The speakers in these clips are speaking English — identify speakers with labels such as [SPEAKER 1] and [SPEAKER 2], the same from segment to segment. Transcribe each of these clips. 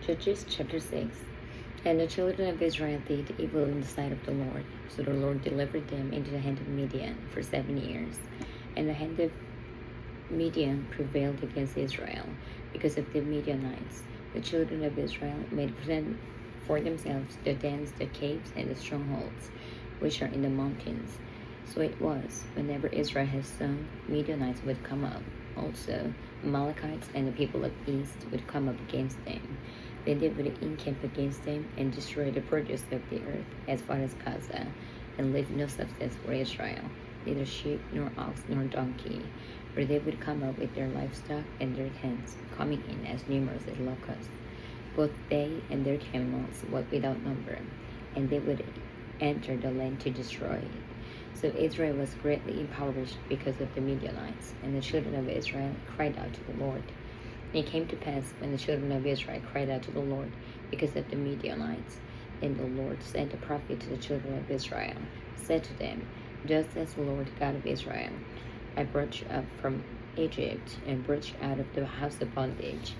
[SPEAKER 1] Judges chapter 6. And the children of Israel did evil in the sight of the Lord. So the Lord delivered them into the hand of Midian for 7 years. And the hand of Midian prevailed against Israel because of the Midianites. The children of Israel made for themselves the dens, the caves, and the strongholds, which are in the mountains. So it was, whenever Israel had sown, Midianites would come up. Also, Amalekites and the people of east would come up against them. Then they would encamp against them and destroy the produce of the earth as far as Gaza, and leave no substance for Israel, neither sheep, nor ox, nor donkey. For they would come up with their livestock and their tents, coming in as numerous as locusts. Both they and their camels were without number, and they would enter the land to destroy it. So Israel was greatly impoverished because of the Midianites, and the children of Israel cried out to the Lord. And it came to pass, when the children of Israel cried out to the Lord because of the Midianites, then the Lord sent a prophet to the children of Israel, said to them, Thus says the Lord God of Israel, I brought you up from Egypt, and brought you out of the house of bondage.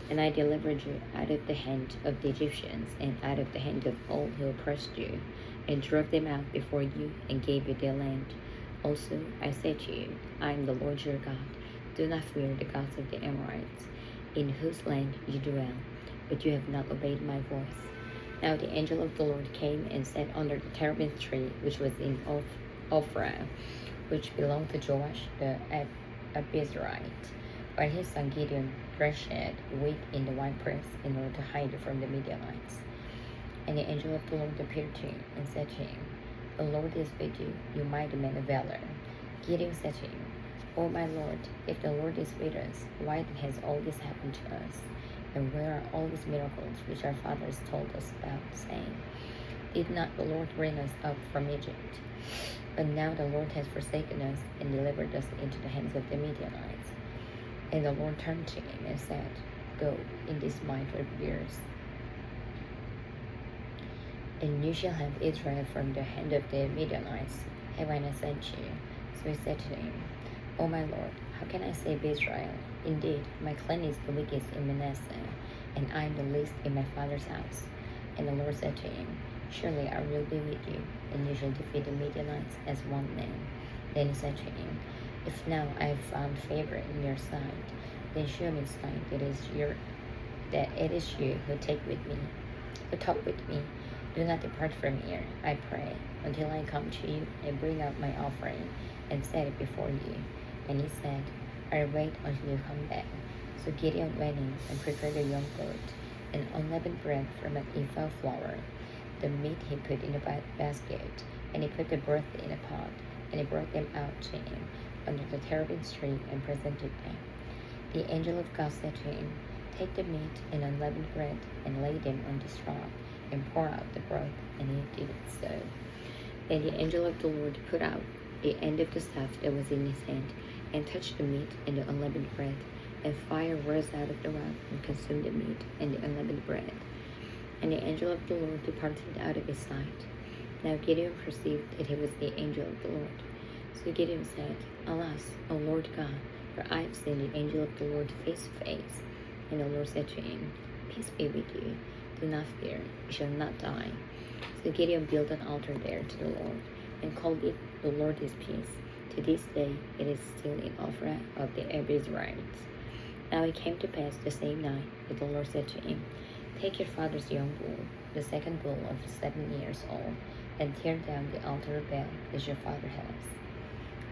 [SPEAKER 1] And I delivered you out of the hand of the Egyptians, and out of the hand of all who oppressed you, and drove them out before you, and gave you their land. Also I said to you, I am the Lord your God. Do not fear the gods of the Amorites, in whose land you dwell, but you have not obeyed my voice. Now the angel of the Lord came and sat under the terebinth tree, which was in Ophrah, which belonged to Joash the Abizrite, while his son Gideon threshed wheat in the winepress in order to hide from the Midianites. And the angel of the Lord appeared to him and said to him, The Lord is with you, you mighty man of valor. Gideon said to him, O my Lord, if the Lord is with us, why then has all this happened to us? And where are all these miracles which our fathers told us about, saying, Did not the Lord bring us up from Egypt? But now the Lord has forsaken us and delivered us into the hands of the Midianites. And the Lord turned to him and said, Go in this mind of yours, and you shall have Israel from the hand of the Midianites. Have I not sent you? So he said to him, O my Lord, how can I save Israel? Indeed, my clan is the weakest in Manasseh, and I am the least in my father's house. And the Lord said to him, Surely I will be with you, and you shall defeat the Midianites as one man. Then he said to him, If now I have found favor in your sight, then show me a sign that it is you who talk with me. Do not depart from here, I pray, until I come to you and bring out my offering and set it before you. And he said, I'll wait until you come back. So Gideon went in and prepared a young goat, and unleavened bread from an ephah of flour. The meat he put in a basket, and he put the broth in a pot, and he brought them out to him under the terebinth tree and presented them. The angel of God said to him, Take the meat and unleavened bread, and lay them on the straw, and pour out the broth, and he did so. Then the angel of the Lord put out the end of the staff that was in his hand, and touched the meat and the unleavened bread, and fire rose out of the rock and consumed the meat and the unleavened bread. And the angel of the Lord departed out of his sight. Now Gideon perceived that he was the angel of the Lord. So Gideon said, Alas, O Lord God, for I have seen the angel of the Lord face to face. And the Lord said to him, Peace be with you. Do not fear, you shall not die. So Gideon built an altar there to the Lord, and called it The Lord is Peace. To this day it is still in Ophrah of the Abizrites. Now it came to pass the same night that the Lord said to him, Take your father's young bull, the second bull of 7 years old, and tear down the altar of Baal which your father has,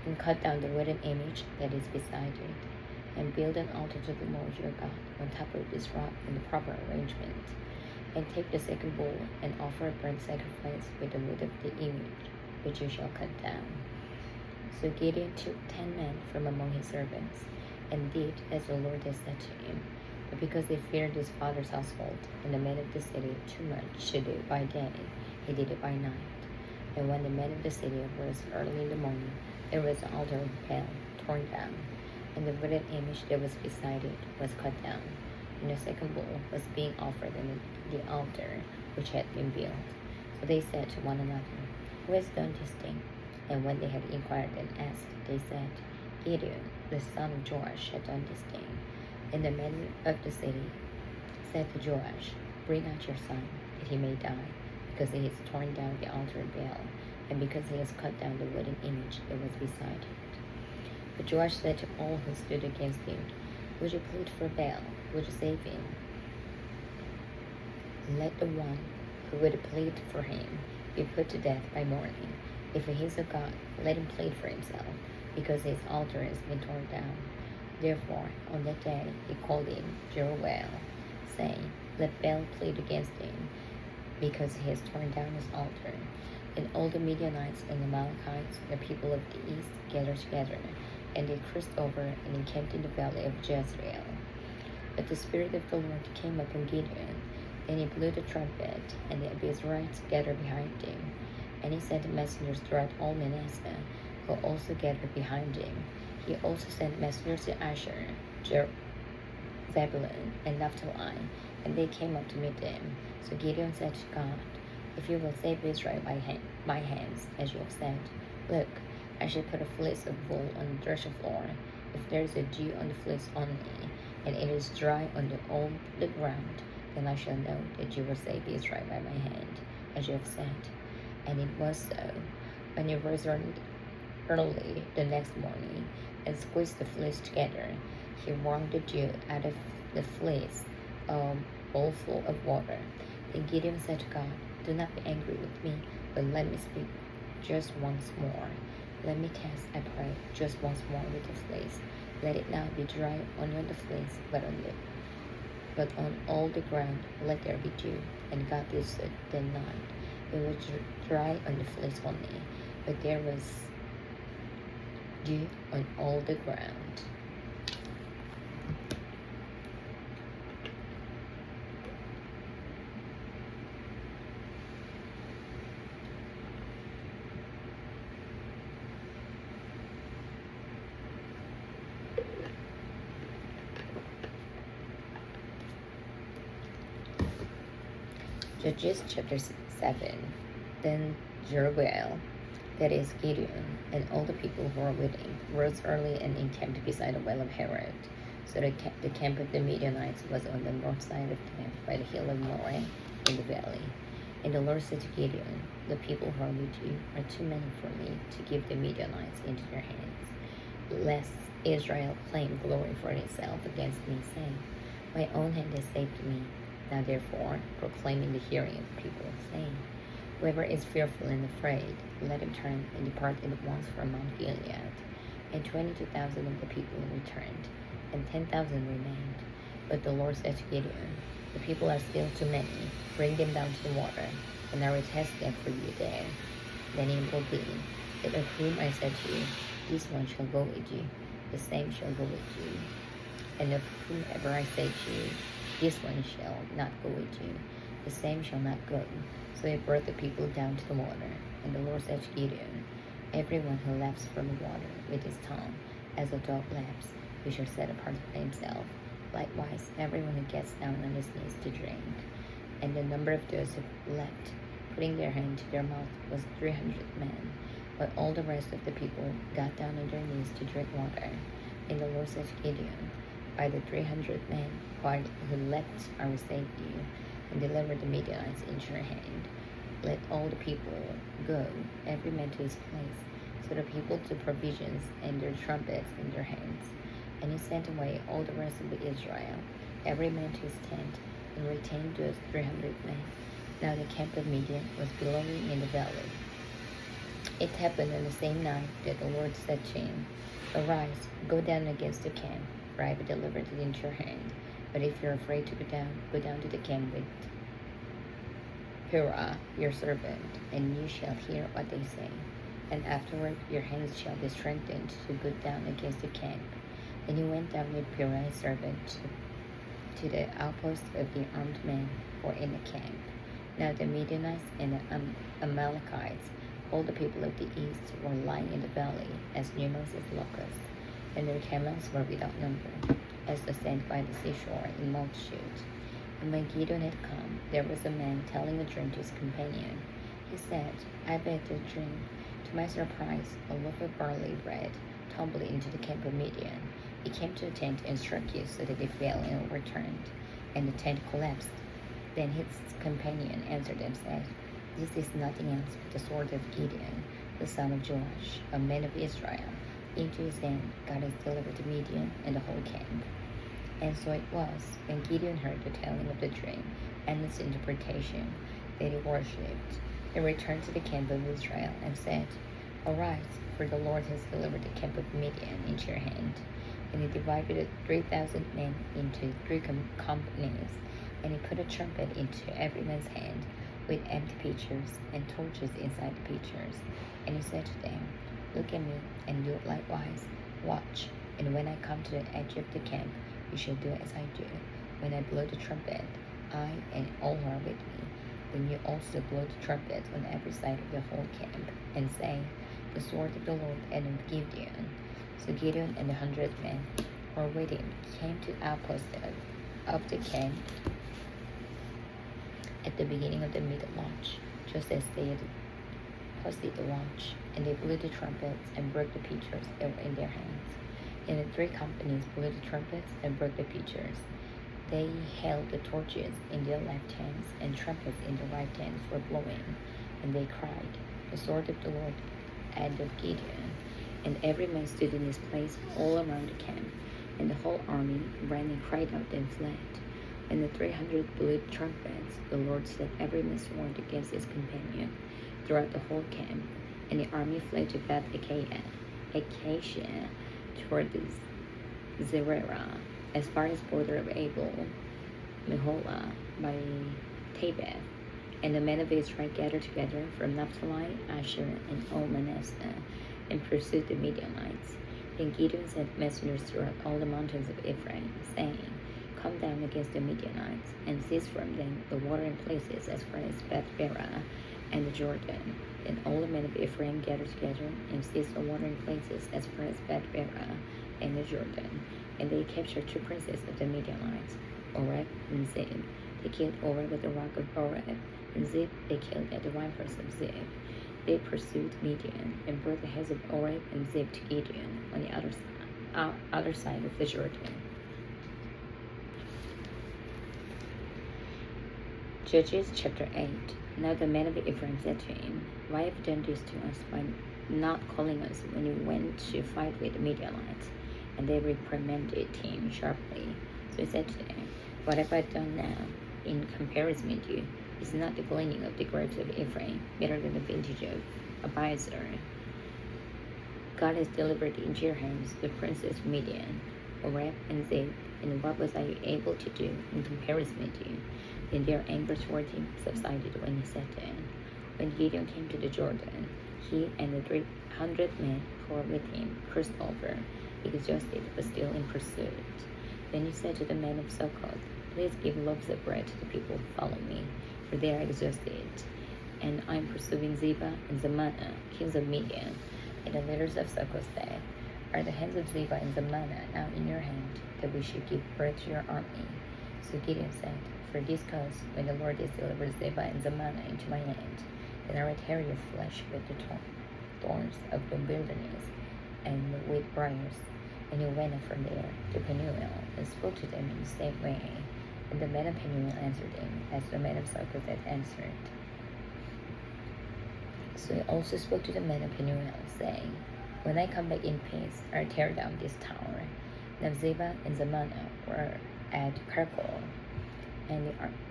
[SPEAKER 1] and cut down the wooden image that is beside it, and build an altar to the Lord your God on top of this rock in the proper arrangement. And take the second bull, and offer a burnt sacrifice with the wood of the image, which you shall cut down. So Gideon took 10 men from among his servants, and did as the Lord had said to him. But because he feared his father's household, and the men of the city too much to do it by day, he did it by night. And when the men of the city arose early in the morning, there was the altar of Baal torn down, and the wooden image that was beside it was cut down. And the second bull was being offered on the altar which had been built. So they said to one another, Who has done this thing? And when they had inquired and asked, they said, Gideon, the son of Joash, had done this thing. And the men of the city said to Joash, "Bring out your son, that he may die, because he has torn down the altar of Baal, and because he has cut down the wooden image that was beside it." But Joash said to all who stood against him, "Would you plead for Baal? Would you save him? Let the one who would plead for him be put to death by morning. If he is a god, let him plead for himself, because his altar has been torn down." Therefore, on that day he called him Jeruel, saying, "Let Baal plead against him, because he has torn down his altar." And all the Midianites and the Amalekites, the people of the east, gathered together, and they crossed over and encamped in the valley of Jezreel. But the Spirit of the Lord came upon Gideon, and he blew the trumpet, and the Abiezrites gathered behind him. And he sent messengers throughout all Manasseh, who also gathered behind him. He also sent messengers to Asher, Zebulun, and Naphtali, and they came up to meet them. So Gideon said to God, "If you will save Israel by my hands, as you have said, look, I shall put a fleece of wool on the threshing floor. If there is a dew on the fleece only, and it is dry on all the ground, then I shall know that you will save Israel by my hand, as you have said." And it was so. When he rose early the next morning and squeezed the fleece together, he wrung the dew out of the fleece, a bowl full of water. Then Gideon said to God, "Do not be angry with me, but let me speak just once more. Let me test, I pray, just once more with the fleece. Let it not be dry only on the fleece, but on all the ground let there be dew." And God did so that night. It was dry on the fleece only, but there was dew on all the ground. Judges chapter 7. Then Jeruel, that is Gideon, and all the people who were with him, rose early and encamped beside the well of Harod. So the camp of the Midianites was on the north side of them, by the hill of Moreh in the valley. And the Lord said to Gideon, "The people who are with you are too many for me to give the Midianites into their hands, lest Israel claim glory for itself against me, saying, 'My own hand has saved me.' Now therefore proclaim in the hearing of the people, saying, 'Whoever is fearful and afraid, let him turn and depart at once from Mount Gilead.' And 22,000 of the people returned, and 10,000 remained. But the Lord said to Gideon, 'The people are still too many. Bring them down to the water, and I will test them for you there. Then it will be that of whom I said to you, this one shall go with you, the same shall go with you. And of whomever I say to you, this one shall not go with you, the same shall not go.' So he brought the people down to the water. And the Lord said to Gideon, 'Everyone who laps from the water with his tongue, as a dog laps, we shall set apart by himself. Likewise, everyone who gets down on his knees to drink.' And the number of those who leapt, putting their hand to their mouth, was 300 men. But all the rest of the people got down on their knees to drink water. And the Lord said to Gideon, 'By the 300 men who leapt I will save you, and deliver the Midianites into your hand. Let all the people go, every man to his place.' So the people took provisions and their trumpets in their hands. And he sent away all the rest of Israel, every man to his tent, and retained those 300 men. Now the camp of Midian was belonging in the valley. It happened on the same night that the Lord said to him, 'Arise, go down against the camp, for I have delivered it into your hand. But if you're afraid to go down to the camp with Purah, your servant, and you shall hear what they say. And afterward your hands shall be strengthened to go down against the camp.' And he went down with Purah his servant to the outpost of the armed men who were in the camp. Now the Midianites and the Amalekites, all the people of the east, were lying in the valley, as numerous as locusts, and their camels were without number, as the sand by the seashore in multitude. And when Gideon had come, there was a man telling a dream to his companion. He said, 'I begged a dream. To my surprise, a loaf of barley bread tumbled into the camp of Midian. It came to the tent and struck you, so that they fell and overturned. and the tent collapsed. Then his companion answered and said, "This is nothing else but the sword of Gideon, the son of Joash, a man of Israel. Into his hand God has delivered Midian and the whole camp." And so it was, when Gideon heard the telling of the dream and its interpretation, that he worshipped, and returned to the camp of Israel and said, "Arise, for the Lord has delivered the camp of Midian into your hand." And he divided 3,000 men into three companies, and he put a trumpet into every man's hand, with empty pitchers and torches inside the pitchers. And he said to them, "Look at me, and you likewise. Watch, and when I come to the edge of the camp, you shall do as I do. When I blow the trumpet, I and all who are with me, then you also blow the trumpet on every side of the whole camp, and say, The sword of the Lord and of Gideon." So Gideon and the 100 men who were with him came to the outpost of the camp at the beginning of the middle watch, just as they had posted the watch, and they blew the trumpets and broke the pitchers that were in their hands. And the three companies blew the trumpets and broke the pitchers. They held the torches in their left hands and trumpets in their right hands for blowing, and they cried, "The sword of the Lord and of Gideon." And every man stood in his place all around the camp, and the whole army ran and cried out and fled. When the 300 blew trumpets, the Lord set every man's sword against his companion throughout the whole camp, and the army fled to Beth Acacia toward the Zererah, as far as border of Abel Meholah by Tabeth. And the men of Israel gathered together from Naphtali, Asher, and all Manasseh, and pursued the Midianites. Then Gideon sent messengers throughout all the mountains of Ephraim, saying, "Come down against the Midianites, and seize from them the watering places as far as Beth-barah and the Jordan." Then all the men of Ephraim gathered together, and seized the watering places as far as Beth-barah and the Jordan. And they captured 2 princes of the Midianites, Oreb and Zeb. They killed Oreb at the rock of Oreb, and Zeb they killed at the winepress of Zeb. They pursued Midian, and brought the heads of Oreb and Zeb to Gideon on the other side of the Jordan. Judges chapter 8. Now the men of Ephraim said to him, "Why have you done this to us by not calling us when you went to fight with the Midianites?" And they reprimanded him sharply. So he said to them, "What have I done now in comparison with you? Is not the gleaning of the grapes of Ephraim better than the vintage of Abiezer? God has delivered into your hands the princes of Midian, Oreb and Zeb, and what was I able to do in comparison with you?" Then their anger toward him subsided when he sat down. When Gideon came to the Jordan, he and the 300 men who were with him crossed over, exhausted but still in pursuit. Then he said to the men of Succoth, "Please give loaves of bread to the people who follow me, for they are exhausted, and I am pursuing Zebah and Zalmunna, kings of Midian." And the leaders of Succoth said, "Are the hands of Zebah and Zalmunna now in your hand, that we should give bread to your army?" So Gideon said, "For this cause, when the Lord has delivered Zebah and Zalmunna into my hand, then I will tear your flesh with the thorns of the wilderness and with briars." And he went up from there to Penuel, and spoke to them in the same way. And the men of Penuel answered him, as the men of Succoth had answered. So he also spoke to the men of Penuel, saying, "When I come back in peace, I will tear down this tower." Now Zebah and Zalmunna were at Karkor,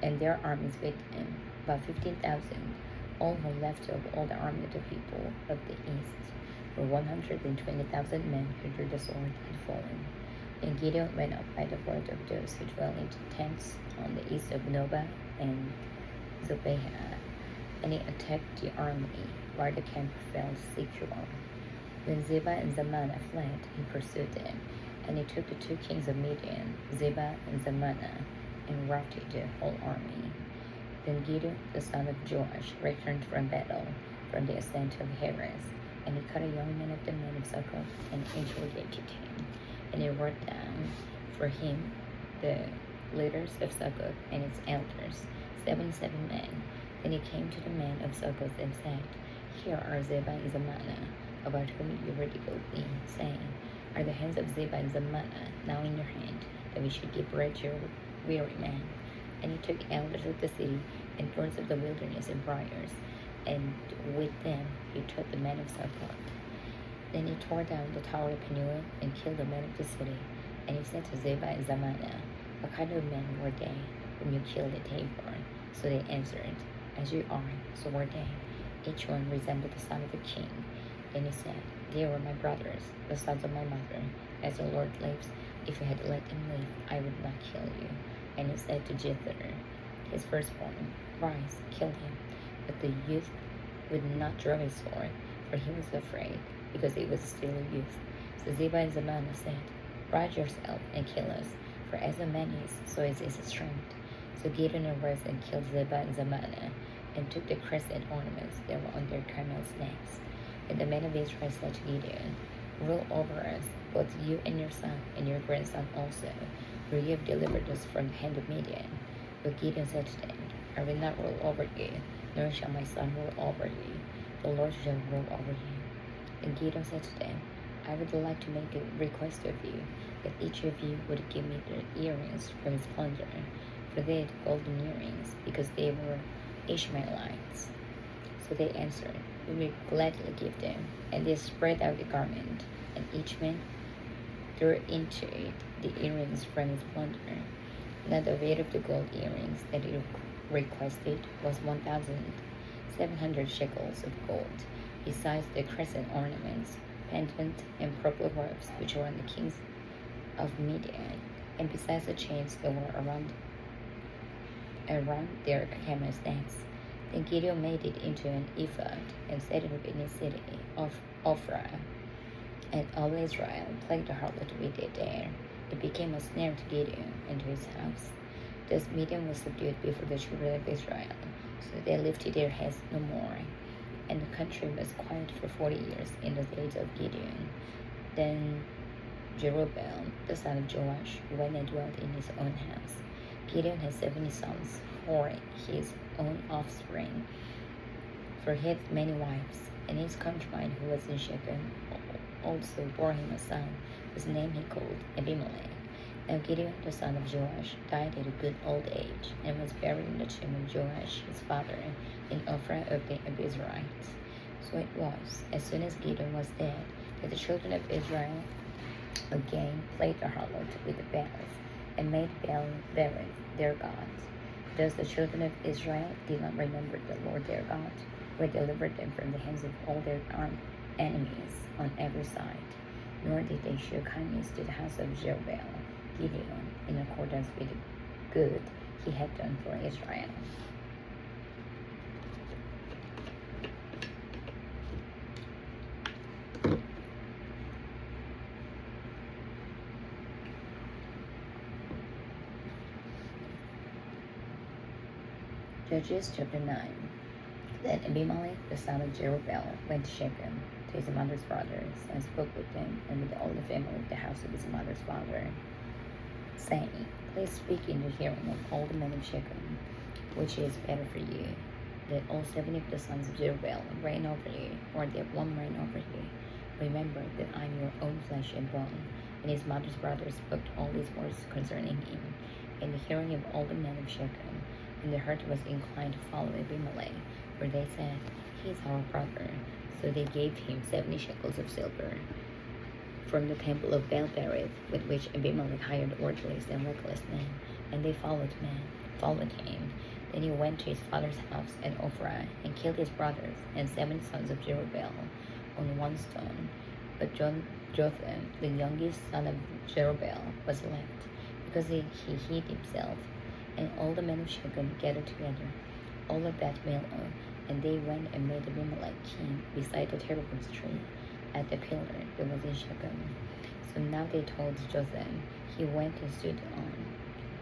[SPEAKER 1] and their armies with them, about 15,000. All who were left of all the army of the people of the east were 120,000 men who drew the sword had fallen. And Gideon went up by the word of those who dwell in tents on the east of Nobah and Zobehah, and he attacked the army while the camp fell secure. When Zebah and Zalmunna fled, he pursued them, and he took the 2 kings of Midian, Zebah and Zalmunna, and routed the whole army. Then Gideon, the son of Joash, returned from battle, from the ascent of Heres, and he cut a young man of the men of Succoth and interrogated him. And he wrote down for him the leaders of Succoth and its elders, 77 men. Then he came to the men of Succoth and said, "Here are Zebah and Zalmunna, about whom you ridiculed me, saying, Are the hands of Zebah and Zalmunna now in your hand, that we should give bread to your weary man. And he took elders of the city and thorns of the wilderness and briars, and with them he took the men of Succoth. Then he tore down the tower of Penuel and killed the men of the city. And he said to Zebah and Zalmunna, what kind of men were they whom you killed at Tabor? So they answered, as you are, so were they. Each one resembled the son of a king. Then he said, they were my brothers, the sons of my mother. As the Lord lives, if you had let them live, I would not kill you. And he said to Jether, his firstborn, rise, kill him. But the youth would not draw his sword, for he was afraid, because he was still a youth. So Zebah and Zalmunna said, rise yourself and kill us, for as a man is, so is his strength. So Gideon arose and killed Zebah and Zalmunna, and took the crescent ornaments that were on their camels' necks. And the men of Israel said to Gideon, rule over us, both you and your son, and your grandson also, for you have delivered us from the hand of Midian. But Gideon said to them, I will not rule over you, nor shall my son rule over you. The Lord shall rule over you. And Gideon said to them, I would like to make a request of you, that each of you would give me the earrings from his plunder, for they had golden earrings, because they were Ishmaelites. So they answered, we will gladly give them. And they spread out the garment, and each man threw into it the earrings from his plunder. Now the weight of the gold earrings that he requested was 1,700 shekels of gold, besides the crescent ornaments, pendant, and purple robes which were on the kings of Midian, and besides the chains that were around their camels' necks. Then Gideon made it into an ephod, and set it up in the city of Ophrah. And all Israel played the harlot with it there. It became a snare to Gideon and to his house. Thus Midian was subdued before the children of Israel, so they lifted their heads no more. And the country was quiet for 40 years in the days of Gideon. Then Jeroboam, the son of Joash, went and dwelt in his own house. Gideon had 70 sons, for his own offspring, for he had many wives. And his concubine, who was in Shechem, also bore him a son, whose name he called Abimelech. Now Gideon, the son of Joash, died at a good old age, and was buried in the tomb of Joash his father, in Ophrah of the Abiezrites. So it was, as soon as Gideon was dead, that the children of Israel again played the harlot with the Baals, and made Baal-berith their gods. Thus the children of Israel did not remember the Lord their God, who had delivered them from the hands of all their armed enemies on every side, nor did they show kindness to the house of Jeroboam, Gideon, in accordance with the good he had done for Israel. Judges chapter 9. Then Abimelech, the son of Jerubbaal, went to Shechem, to his mother's brothers, and spoke with them and with all the family of the house of his mother's father, saying, Please speak in the hearing of all the men of Shechem, which is better for you, that all 70 of the sons of Jerubbaal reign over you, or that one reign over you. Remember that I am your own flesh and bone. And his mother's brothers spoke all these words concerning him, in the hearing of all the men of Shechem. And the heart was inclined to follow Abimelech, for they said, He is our brother. So they gave him 70 shekels of silver from the temple of Baal-berith, with which Abimelech hired orderlies and reckless men, and they followed him. Then he went to his father's house at Ophrah, and killed his brothers and 7 sons of Jerubbaal on one stone. But Jotham, the youngest son of Jerubbaal, was left, because he hid himself. And all the men of Shechem gathered together, all of Beth Millo, and they went and made Abimelech king beside the terebinth tree at the pillar that was in Shechem. So now they told Jotham. He went and stood on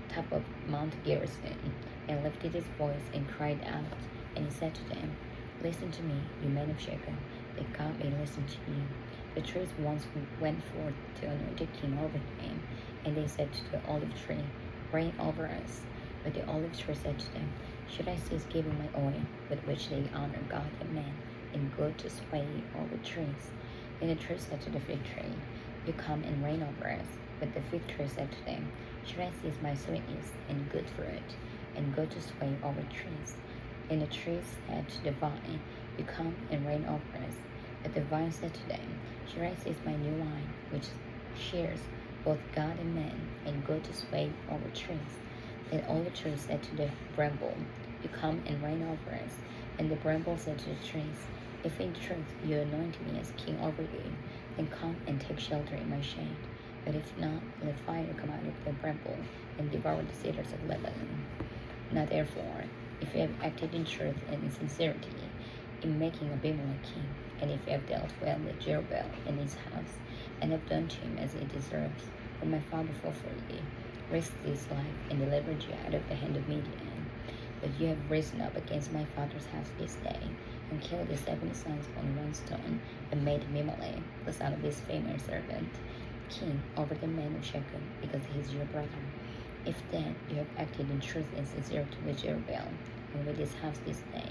[SPEAKER 1] top of Mount Gerizim, and lifted his voice and cried out. And he said to them, Listen to me, you men of Shechem, that God may listen to you. The trees once went forth to anoint a king over him, and they said to the olive tree, Reign over us. But the olive tree said to them, Should I cease giving my oil, with which they honor God and man, and go to sway over trees? Then the tree said to the fig tree, You come and reign over us. But the fig tree said to them, Should I seize my sweetness and good fruit, and go to sway over trees? And the trees said to the vine, You come and reign over us. But the vine said to them, Should I seize my new wine, which shares both God and man, and go to sway over trees? Then all the trees said to the bramble, You come and reign over us. And the bramble said to the trees, If in truth you anoint me as king over you, then come and take shelter in my shade. But if not, let fire come out of the bramble and devour the cedars of Lebanon. Now therefore, if you have acted in truth and in sincerity in making Abimelech king, and if you have dealt well with Jerubbaal and his house, and have done to him as he deserves, for my father fought for you, risked his life, and delivered you out of the hand of Midian. But you have risen up against my father's house this day, and killed his 70 sons on one stone, and made Abimelech, the son of his famous servant, king over the men of Shechem, because he is your brother. If then you have acted in truth and sincerity with Jerubbaal, and with his house this day,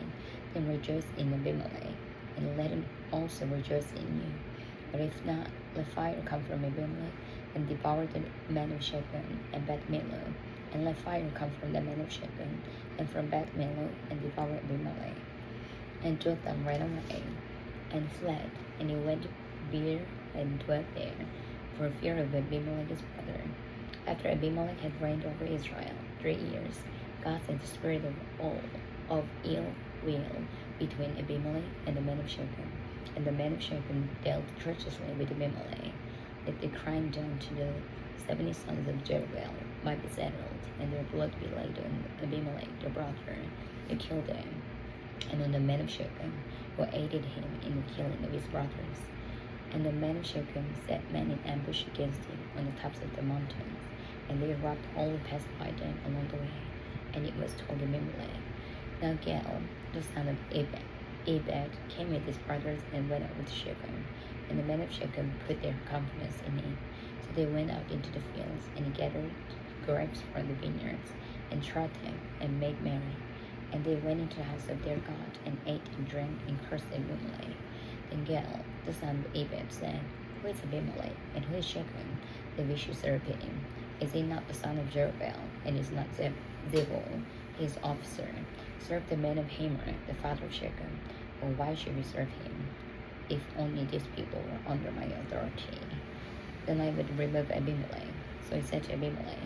[SPEAKER 1] then rejoice in Abimelech, and let him also rejoice in you. But if not, let fire come from Abimelech, and devour the men of Shechem and Beth Millo, and let fire come from the men of Shechem, and from Beth Millo, and devour Abimelech. And Jotham ran away, and fled, and he went to Beer, and dwelt there, for fear of Abimelech his brother. After Abimelech had reigned over Israel 3 years, God sent a spirit of ill will between Abimelech and the men of Shechem. And the men of Shechem dealt treacherously with Abimelech, that the crime done to the 70 sons of Jerubbaal might be settled, and their blood be laid on Abimelech their brother, to kill them, and on the men of Shechem, who aided him in the killing of his brothers. And the men of Shechem set men in ambush against him on the tops of the mountains, and they robbed all who passed by them along the way. And it was told Abimelech. Now Gaal, the son of Ebed, came with his brothers and went out with Shechem, and the men of Shechem put their confidence in him. So they went out into the fields, and he gathered grapes from the vineyards, and trod them, and made merry. And they went into the house of their God, and ate and drank, and cursed Abimelech. Then Gaal, the son of Ebed, said, Who is Abimelech, and who is Shechem, that we should serve him? Is he not the son of Jerubbaal, and is not Zebul, his officer? Serve the men of Hamor, the father of Shechem. Or why should we serve him, if only these people were under my authority? Then I would remove Abimelech. So he said to Abimelech,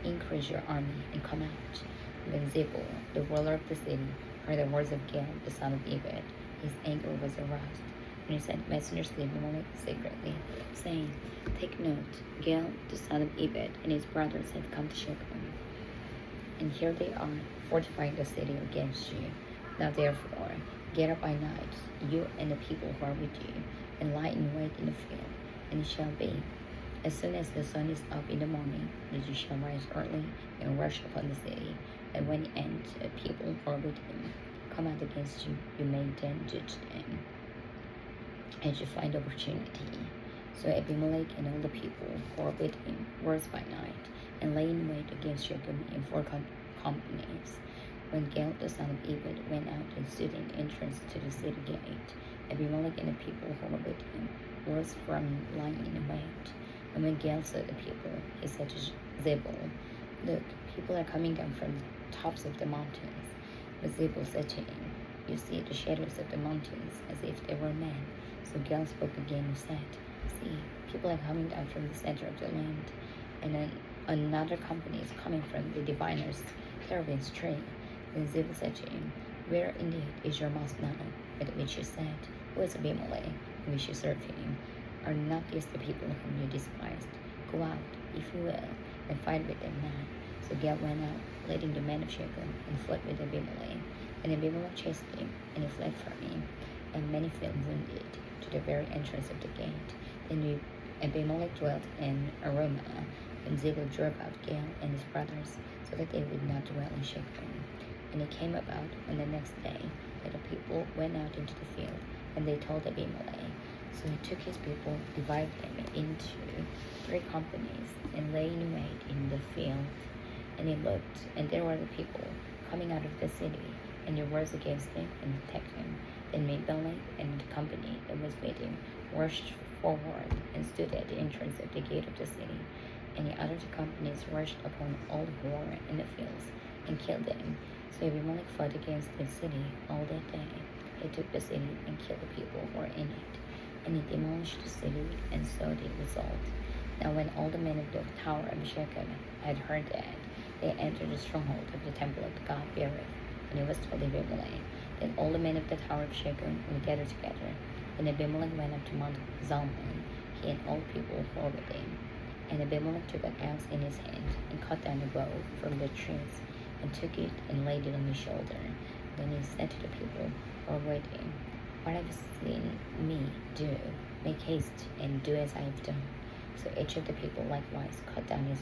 [SPEAKER 1] Increase your army, and come out. When Zebul, the ruler of the city, heard the words of Gaal, the son of Ebed, his anger was aroused. And he sent messengers to Abimelech secretly, saying, Take note, Gaal, the son of Ebed, and his brothers have come to Shechem, and here they are, fortifying the city against you. Now therefore, get up by night, you and the people who are with you, and lie in wait in the field. And it shall be, as soon as the sun is up in the morning, that you shall rise early and rush upon the city. And when the end, the people who are with him come out against you, you may then judge them, as you find opportunity. So Abimelech and all the people who were with him rose by night, and lay in wait against Shechem in 4 companies. When Gaal, the son of Ebed, went out and stood in the entrance to the city gate, Abimelech and the people who were with him rose from lying in wait. And when Gaal saw the people, he said to Zebul, Look, people are coming down from the tops of the mountains. But Zebul said to him, You see the shadows of the mountains, as if they were men. So Gaal spoke again and said, See, people are coming down from the center of the land, and then another company is coming from the diviner's terebinth tree. Then Zebul said to him, Where indeed is your mouth now? At which you said, Who is Abimelech, and we should serve him? Are not these the people whom you despised? Go out, if you will, and fight with them now. So Gaal went out, leading the men of Shechem, and fled with Abimelech. And Abimelech chased him, and he fled from him, and many fell wounded to the very entrance of the gate. Then Abimelech dwelt in Arumah, and Zebul drove out Gaal and his brothers, so that they would not dwell in Shechem. And it came about on the next day that the people went out into the field, and they told Abimelech. So he took his people, divided them into 3 companies, and lay in wait in the field. And he looked, and there were the people coming out of the city, and he rose against him and attacked him. Then Abimelech and the company that was with him rushed forward and stood at the entrance of the gate of the city. And the other two companies rushed upon all who were in the fields and killed them. So Abimelech fought against the city all that day. He took the city and killed the people who were in it. And he demolished the city and saw the result. Now when all the men of the tower of Shechem had heard that, they entered the stronghold of the temple of God Berith. And it was told Abimelech. Then all the men of the tower of Shechem were gathered together. And Abimelech went up to Mount Zalmon, he and all people who were with him. And Abimelech took an axe in his hand, and cut down a bow from the trees, and took it and laid it on his shoulder. Then he said to the people who were with him, What have you seen me do? Make haste and do as I have done. So each of the people likewise cut down his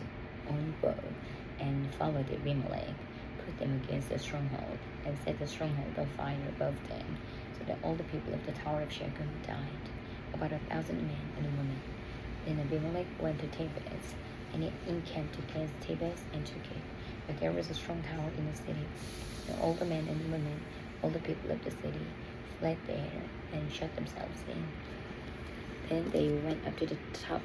[SPEAKER 1] own bow, and followed Abimelech, put them against the stronghold, and set the stronghold on fire above them, so that all the people of the tower of Shechem died, about 1,000 men and women. Then Abimelech went to Thebez, and he encamped against Thebez and took it. But there was a strong tower in the city. And all the men and women, all the people of the city, fled there and shut themselves in. Then they went up to the top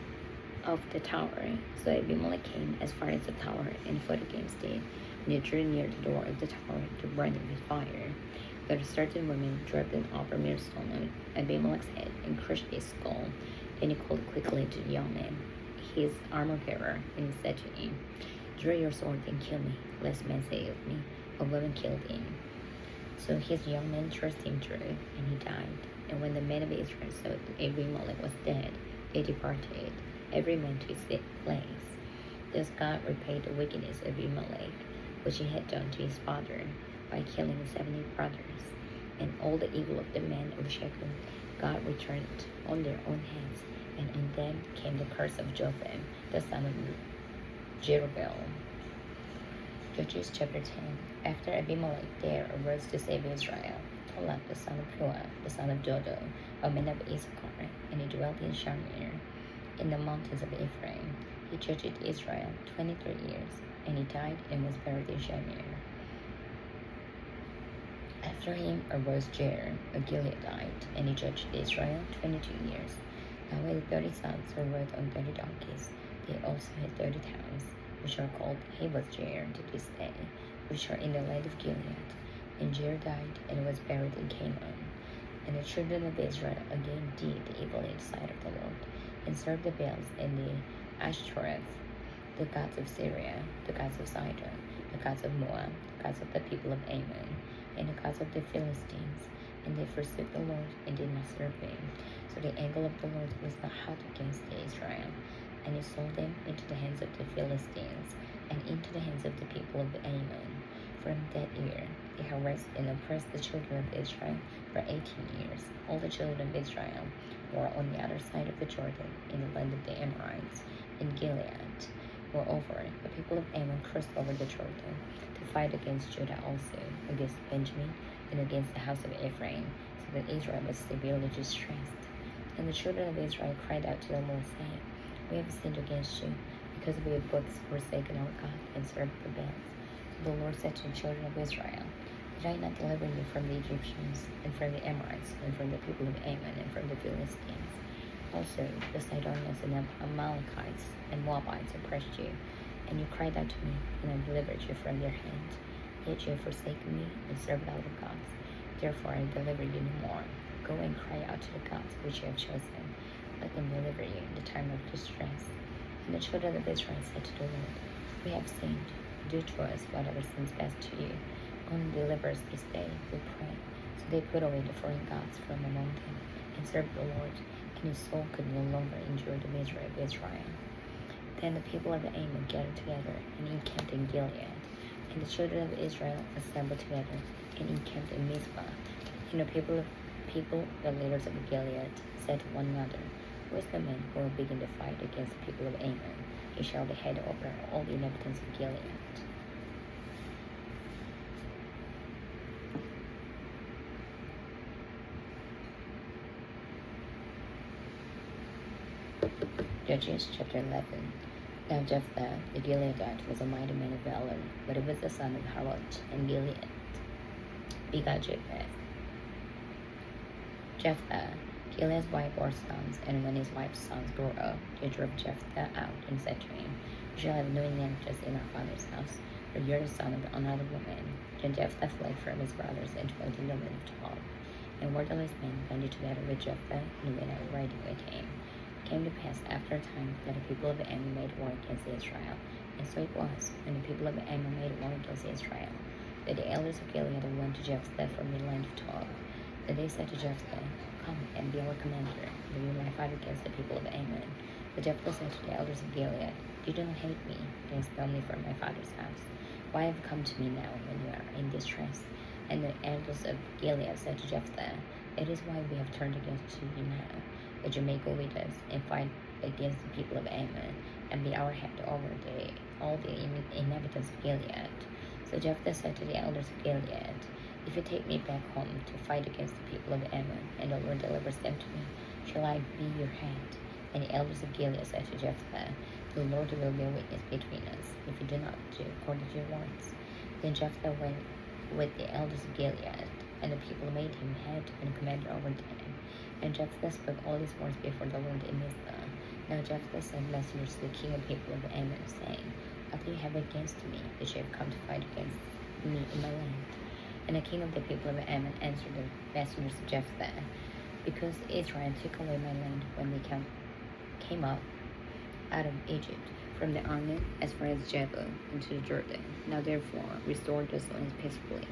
[SPEAKER 1] of the tower. So Abimelech came as far as the tower and fought against it. And they drew near the door of the tower to burn it with fire. But a certain woman dropped an upper millstone on Abimelech's head and crushed his skull. Then he called quickly to the young man, his armor bearer, and he said to him, Draw your sword and kill me, lest men say of me, A woman killed him. So his young men thrust him through, and he died. And when the men of Israel saw that Abimelech was dead, they departed, every man to his place. Thus God repaid the wickedness of Abimelech, which he had done to his father, by killing 70 brothers. And all the evil of the men of Shechem God returned on their own heads, and on them came the curse of Jotham, the son of Jerubbaal. Judges chapter 10. After Abimelech there arose to save Israel, Tola the son of Puah, the son of Dodo, a man of Issachar, and he dwelt in Shamir, in the mountains of Ephraim. He judged Israel 23 years, and he died and was buried in Shamir. After him arose Jair, a Gileadite, and he judged Israel 22 years. Now he had 30 sons who rode on 30 donkeys. They also had 30 towns, which are called Havoth Jair to this day, which are in the land of Gilead. And Jair died and was buried in Canaan. And the children of Israel again did evil in the sight of the Lord, and served the Baals and the Ashtoreth, the gods of Syria, the gods of Sidon, the gods of Moab, the gods of the people of Ammon, and the gods of the Philistines. And they forsook the Lord and did not serve him. So the anger of the Lord was not hot against Israel, and he sold them into the hands of the Philistines, and into the hands of the people of Ammon. From that year they harassed and oppressed the children of Israel for 18 years. All the children of Israel were on the other side of the Jordan, in the land of the Amorites, in Gilead. Moreover, the people of Ammon crossed over the Jordan to fight against Judah also, against Benjamin, and against the house of Ephraim, so that Israel was severely distressed. And the children of Israel cried out to the Lord, saying, We have sinned against you, because we have both forsaken our God and served the Baals. So the Lord said to the children of Israel, Did I not deliver you from the Egyptians, and from the Amorites, and from the people of Ammon, and from the Philistines? Also the Sidonians and Amalekites and Moabites oppressed you, and you cried out to me, and I delivered you from their hand. Yet you have forsaken me and served other gods. Therefore I deliver you no more. Go and cry out to the gods which you have chosen. Let them deliver you in the time of distress. And the children of Israel said to the Lord, We have sinned. Do to us whatever seems best to you. Only deliver us this day, we pray. So they put away the foreign gods from among them, and served the Lord, and his soul could no longer endure the misery of Israel. Then the people of the Ammon gathered together and encamped in Gilead. And the children of Israel assembled together and encamped in Mizpah. And the people, the leaders of Gilead, said to one another, Who is the man who will begin to fight against the people of Ammon? He shall be head over all the inhabitants of Gilead. Judges chapter 11. Now Jephthah the Gileadite was a mighty man of valor, but he was the son of Harod, and Gilead begot Japheth. Jephthah Gilead's wife bore sons, and when his wife's sons grew up, they drove Jephthah out and said to him, "You shall have no inheritance in our father's house, for you are the son of another woman." Then Jephthah fled from his brothers and dwelt in the land of Tob. And worthless men banded together with Jephthah and went out riding with him. It came to pass after a time that the people of Ammon made war against Israel. And so it was, when the people of Ammon made war against Israel, that the elders of Gilead went to Jephthah from the land of Tob. Then they said to Jephthah, "Come and be our commander, that we might fight against the people of Ammon." But Jephthah said to the elders of Gilead, "You do not hate me, and expel me from my father's house. Why have you come to me now when you are in distress?" And the elders of Gilead said to Jephthah, "It is why we have turned against you now, that you may go with us and fight against the people of Ammon, and be our head over all the inhabitants of Gilead." So Jephthah said to the elders of Gilead, "If you take me back home to fight against the people of Ammon, and the Lord delivers them to me, shall I be your head?" And the elders of Gilead said to Jephthah, "The Lord will be a witness between us, if you do not do according to your words." Then Jephthah went with the elders of Gilead, and the people made him head and commander over them. And Jephthah spoke all these words before the Lord in Mizpah. Now Jephthah sent messengers to the king of the people of Ammon, saying, "What do you have against me, that you have come to fight against me in my land?" And the king of the people of Ammon answered the messengers of Jephthah, "Because Israel took away my land when they came up out of Egypt, from the Arnon as far as Jebel into the Jordan. Now therefore restore those lands peacefully."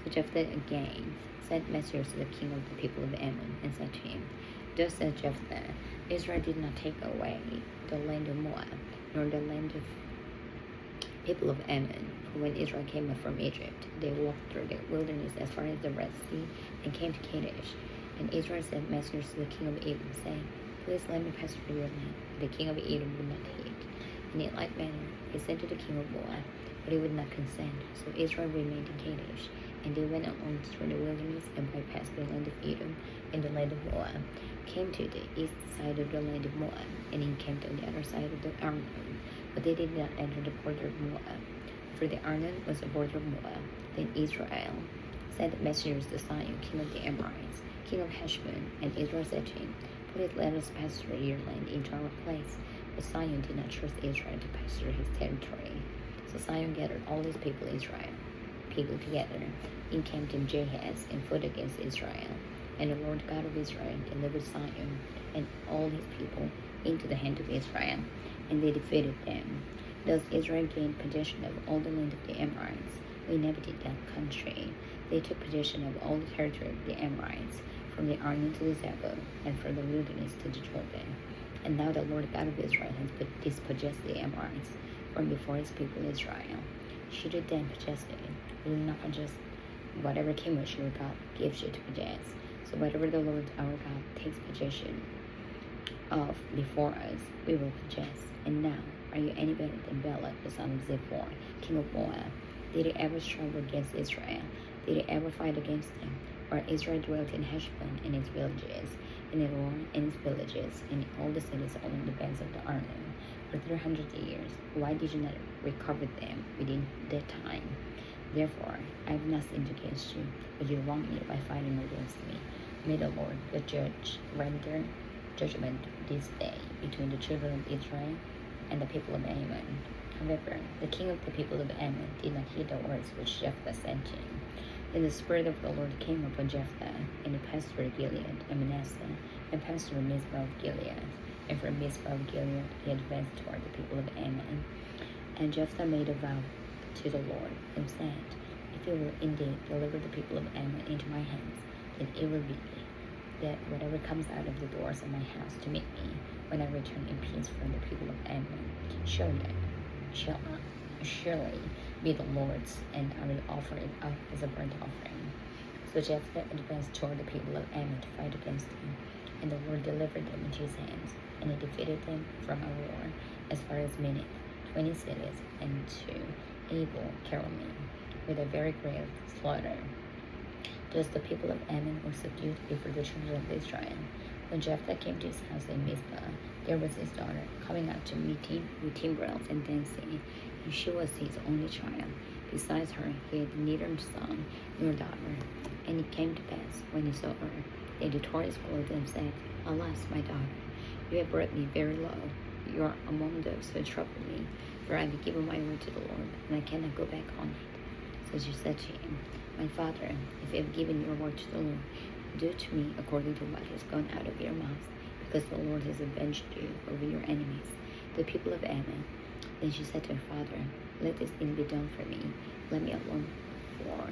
[SPEAKER 1] So Jephthah again sent messengers to the king of the people of Ammon, and said to him, "Thus said Jephthah, Israel did not take away the land of Moab, nor the land of people of Ammon. For when Israel came up from Egypt, they walked through the wilderness as far as the Red Sea, and came to Kadesh. And Israel sent messengers to the king of Edom, saying, Please let me pass through your land. The king of Edom would not heed. And in like manner he sent to the king of Moab, but he would not consent. So Israel remained in Kadesh. And they went on through the wilderness, and bypassed the land of Edom and the land of Moab, came to the east side of the land of Moab, and encamped on the other side of the Arnon. But they did not enter the border of Moab, for the Arnon was the border of Moab. Then Israel sent messengers to Sihon, king of the Amorites, king of Heshbon, and Israel said to him, Please let us pass through your land into our place. But Sihon did not trust Israel to pass through his territory. So Sihon gathered all his people together, encamped in Jahaz, and fought against Israel. And the Lord God of Israel delivered Sihon and all his people into the hand of Israel, and they defeated them. Thus Israel gained possession of all the land of the Amorites, who inhabited that country. They took possession of all the territory of the Amorites, from the Arnon to the Zebul, and from the wilderness to the Jordan. And now the Lord God of Israel has dispossessed the Amorites from before his people Israel. Should it then possess it, we will not possess whatever king which your God gives you to possess. So whatever the Lord our God takes possession of before us, we will possess. And now, are you any better than Balak, the son of Zippor, king of Moab? Did he ever struggle against Israel? Did he ever fight against them? For Israel dwelt in Heshbon and its villages, in Elon and its villages, and in all the cities along the banks of the Arnon, for 300 years. Why did you not recover them within that time? Therefore, I have not sinned against you, but you wronged me by fighting against me. May the Lord, the judge, render judgment this day between the children of Israel and the people of Ammon. However, the king of the people of Ammon did not hear the words which Jephthah sent him. Then the Spirit of the Lord came upon Jephthah, and he passed through Gilead and Manasseh, and passed through Mizpah of Gilead. And from Mizpah of Gilead he advanced toward the people of Ammon. And Jephthah made a vow to the Lord, and said, If you will indeed deliver the people of Ammon into my hands, then it will be that whatever comes out of the doors of my house to meet me, when I return in peace from the people of Ammon, shall surely be the Lord's, and I will offer it up as a burnt offering. So Jephthah advanced toward the people of Ammon to fight against them, and the Lord delivered them into his hands, and he defeated them from a war as far as Minnith, 20 cities, and to Abel Keramim, with a very great slaughter. Thus the people of Ammon were subdued before the children of Israel. When Jephthah came to his house in Mizpah, there was his daughter coming out to meet him with timbrels and dancing, and she was his only child. Besides her, he had neither son nor daughter. And it came to pass, when he saw her, Then the tore his clothes and said, Alas, my daughter, you have brought me very low. You are among those who trouble me, for I have given my word to the Lord, and I cannot go back on it. So she said to him, My father, if you have given your word to the Lord, do to me according to what has gone out of your mouth, because the Lord has avenged you over your enemies, the people of Ammon. Then she said to her father, Let this thing be done for me. Let me alone for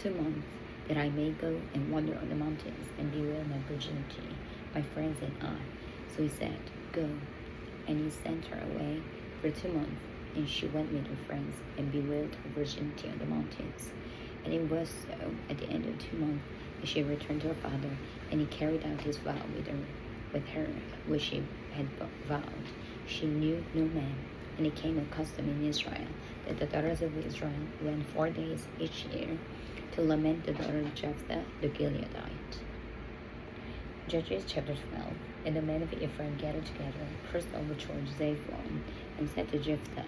[SPEAKER 1] 2 months, that I may go and wander on the mountains and bewail my virginity, my friends and I. So he said, Go. And he sent her away for 2 months, and she went with her friends and bewailed her virginity on the mountains. And it was so at the end of 2 months that she returned to her father, and he carried out his vow with her which she had vowed. She knew no man, and it came a custom in Israel that the daughters of Israel went 4 days each year to lament the daughter of Jephthah the Gileadite. Judges chapter 12. And the men of Ephraim gathered together, crossed over towards Zebulun, and said to Jephthah,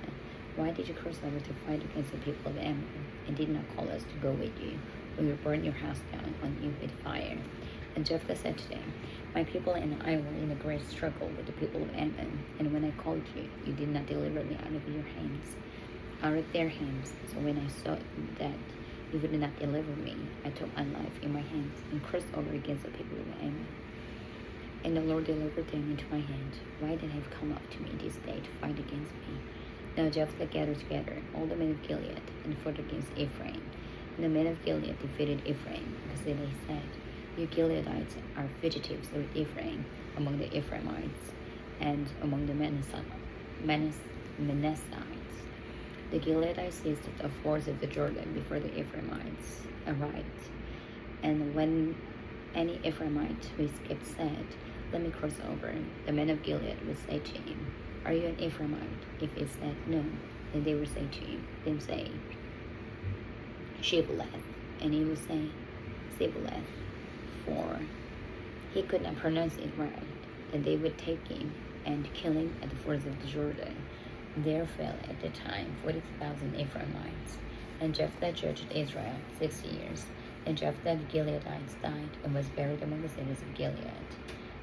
[SPEAKER 1] Why did you cross over to fight against the people of Ammon, and did not call us to go with you, when we burned your house down on you with fire? And Jephthah said to them, My people and I were in a great struggle with the people of Ammon, and when I called you, you did not deliver me out of your hands, out of their hands. So when I saw that you would not deliver me, I took my life in my hands and crossed over against the people of Ammon. And the Lord delivered them into my hand. Why did they have come up to me this day to fight against me? Now Jephthah gathered together all the men of Gilead and fought against Ephraim. And the men of Gilead defeated Ephraim, because they said, You Gileadites are fugitives with Ephraim among the Ephraimites and among the Manassites. The Gileadites seized the fords of the Jordan before the Ephraimites arrived. And when any Ephraimite who escaped said, Let me cross over, the men of Gilead would say to him, Are you an Ephraimite? If he said no, then they would say to him, Shibboleth. And he would say, Sibboleth, for he could not pronounce it right. And they would take him and kill him at the fords of the Jordan. There fell at the time 40,000 Ephraimites. And Jephthah judged Israel 6 years. And Jephthah the Gileadite died and was buried among the cities of Gilead.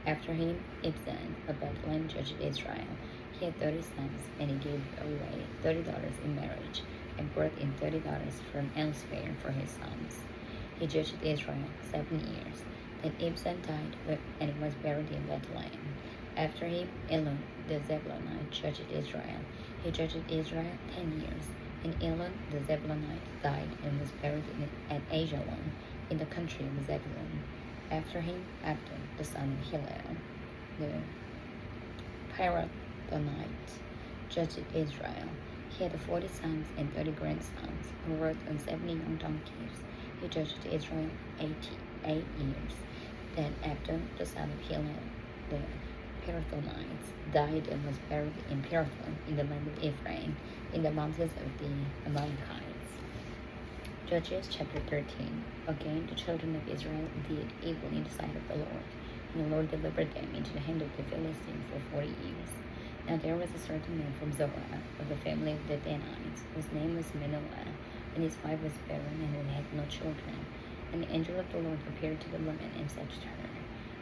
[SPEAKER 1] After him, Ibzan of Bethlehem judged Israel. He had 30 sons, and he gave away 30 daughters in marriage, and brought in 30 daughters from elsewhere for his sons. He judged Israel 7 years. Then Ibzan died and was buried in Bethlehem. After him, Elon the Zebulunite judged Israel. He judged Israel 10 years. And Elon the Zebulunite died and was buried at Ajalon in the country of Zebulun. After him, Abdon, the son of Hillel, the Pirathonite, judged Israel. He had 40 sons and 30 grandsons, who rode on 70 young donkeys. He judged Israel 88 years. Then Abdon, the son of Hillel, the Pirathonites, died and was buried in Pirathon in the land of Ephraim, in the mountains of the Amalekites. Judges chapter 13. Again, the children of Israel did evil in the sight of the Lord, and the Lord delivered them into the hand of the Philistines for 40 years. Now there was a certain man from Zorah, of the family of the Danites, whose name was Manoah, and his wife was barren and had no children. And the angel of the Lord appeared to the woman and said to her,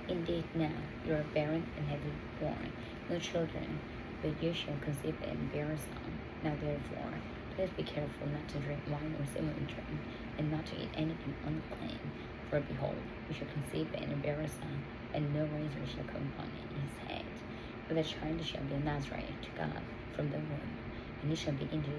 [SPEAKER 1] Indeed, now you are barren and have borne no children, but you shall conceive and bear a son. Now therefore, please be careful not to drink wine or similar drink, and not to eat anything unclean. For behold, you shall conceive and bear a son, and no razor shall come upon his head. For the child shall be a Nazarite to God from the womb, and he shall begin to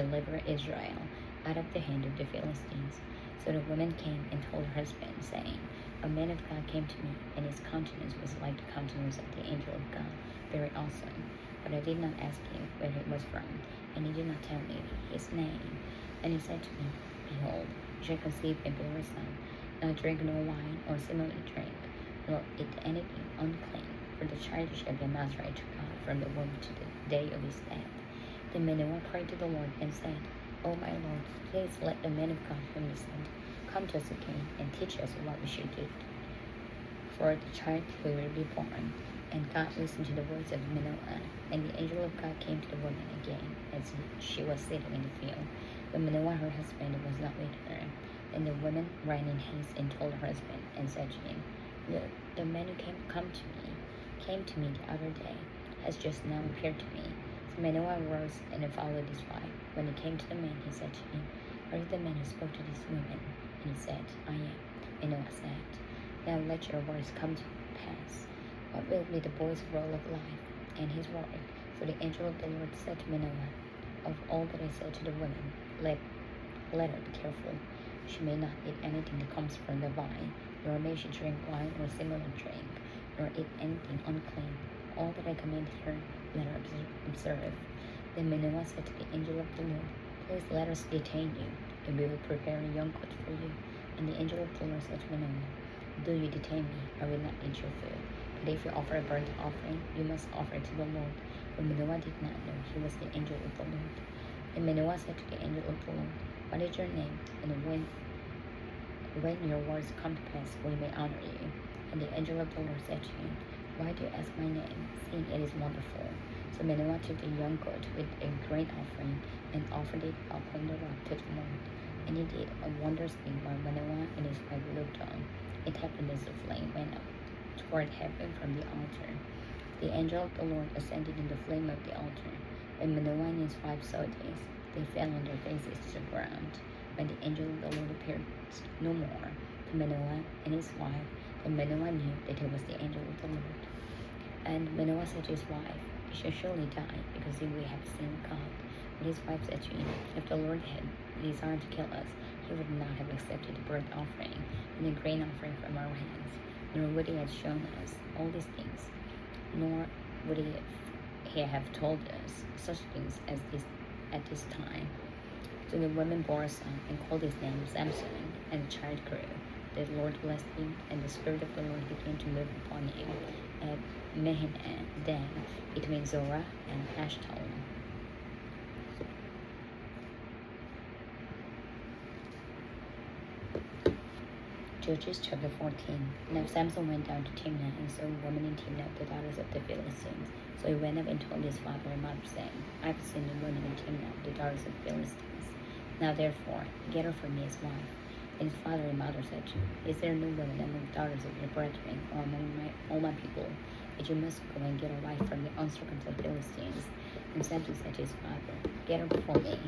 [SPEAKER 1] deliver Israel out of the hand of the Philistines. So the woman came and told her husband, saying, A man of God came to me, and his countenance was like the countenance of the angel of God, very awesome. But I did not ask him where he was from, and he did not tell me his name. And he said to me, Behold, you shall conceive and bear a son. Now drink no wine or similar drink, nor eat anything unclean, for the child shall be a Nazarite to God from the womb to the day of his death. Then Manoah prayed to the Lord and said, O my Lord, please let the men of God whom you sent come to us again and teach us what we should do for the child who will be born. And God listened to the words of Manoah. And the angel of God came to the woman again as she was sitting in the field. But Manoah, her husband, was not with her. And the woman ran in haste and told her husband and said to him, Look, the man who came to me the other day, has just now appeared to me. So Manoah rose and followed his wife. When he came to the man, he said to him, Are you the man who spoke to this woman? And he said, I am. Manoah said, Now let your words come to pass. What will be the boy's role of life and his work? So the angel of the Lord said to Manoah, Of all that I said to the woman, let her be careful. She may not eat anything that comes from the vine, nor may she drink wine or similar drink, nor eat anything unclean. All that I commanded her, let her observe. Then Manoah said to the angel of the Lord, Please let us detain you, and we will prepare a young goat for you. And the angel of the Lord said to Manoah, Do you detain me, I will not eat your food. But if you offer a burnt offering, you must offer it to the Lord. But Manoah did not know he was the angel of the Lord. And Manoah said to the angel of the Lord, What is your name? And when your words come to pass, we may honor you. And the angel of the Lord said to him, Why do you ask my name, seeing it is wonderful? So Manoah took the young goat with a grain offering and offered it upon the rock to the Lord. And he did a wondrous thing while Manoah and his wife looked on. It happened as the flame went up toward heaven from the altar. The angel of the Lord ascended in the flame of the altar. When Manoah and his wife saw this, they fell on their faces to the ground. When the angel of the Lord appeared no more to Manoah and his wife, then Manoah knew that he was the angel of the Lord. And Manoah said to his wife, He shall surely die, because we have seen God. But his wife said to him, If the Lord had desired to kill us, he would not have accepted the burnt offering and the grain offering from our hands, nor would he have shown us all these things, nor would he have told us such things as this at this time. So the woman bore a son and called his name Samson, and the child grew. The Lord blessed him, and the Spirit of the Lord began to move upon him at Mehinan, between Zorah and Ashtaol. Judges chapter 14. Now Samson went down to Timnah and saw a woman in Timnah, the daughters of the Philistines. So he went up and told his father and mother, saying, I have seen a woman in Timnah, the daughters of the Philistines. Now therefore, get her for me as wife. And his father and mother said to him, Is there no woman among the daughters of your brethren, or among all my people, that you must go and get a wife from the uncircumcised Philistines? And Samson said to his father, Get her for me,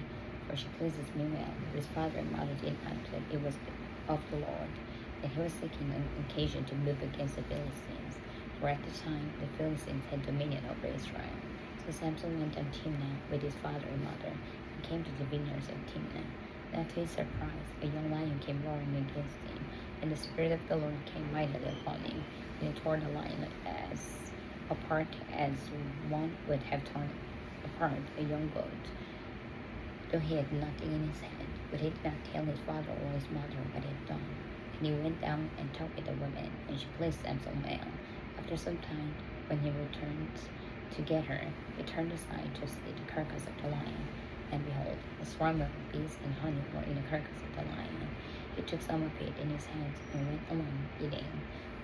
[SPEAKER 1] for she pleases me well. But his father and mother did not, that it was of the Lord, that he was seeking an occasion to move against the Philistines. For at the time the Philistines had dominion over Israel. So Samson went down Timnah with his father and mother, and came to the vineyards of Timnah. Now to his surprise, a young lion came roaring against him, and the Spirit of the Lord came mightily upon him, and he tore the lion apart as one would have torn apart a young goat, though he had nothing in his hand. But he did not tell his father or his mother what he had done. And he went down and talked with the woman, and she pleased Samson well. After some time, when he returned to get her, he turned aside to see the carcass of the lion. And behold, a swarm of bees and honey were in the carcass of the lion. He took some of it in his hands and went along eating.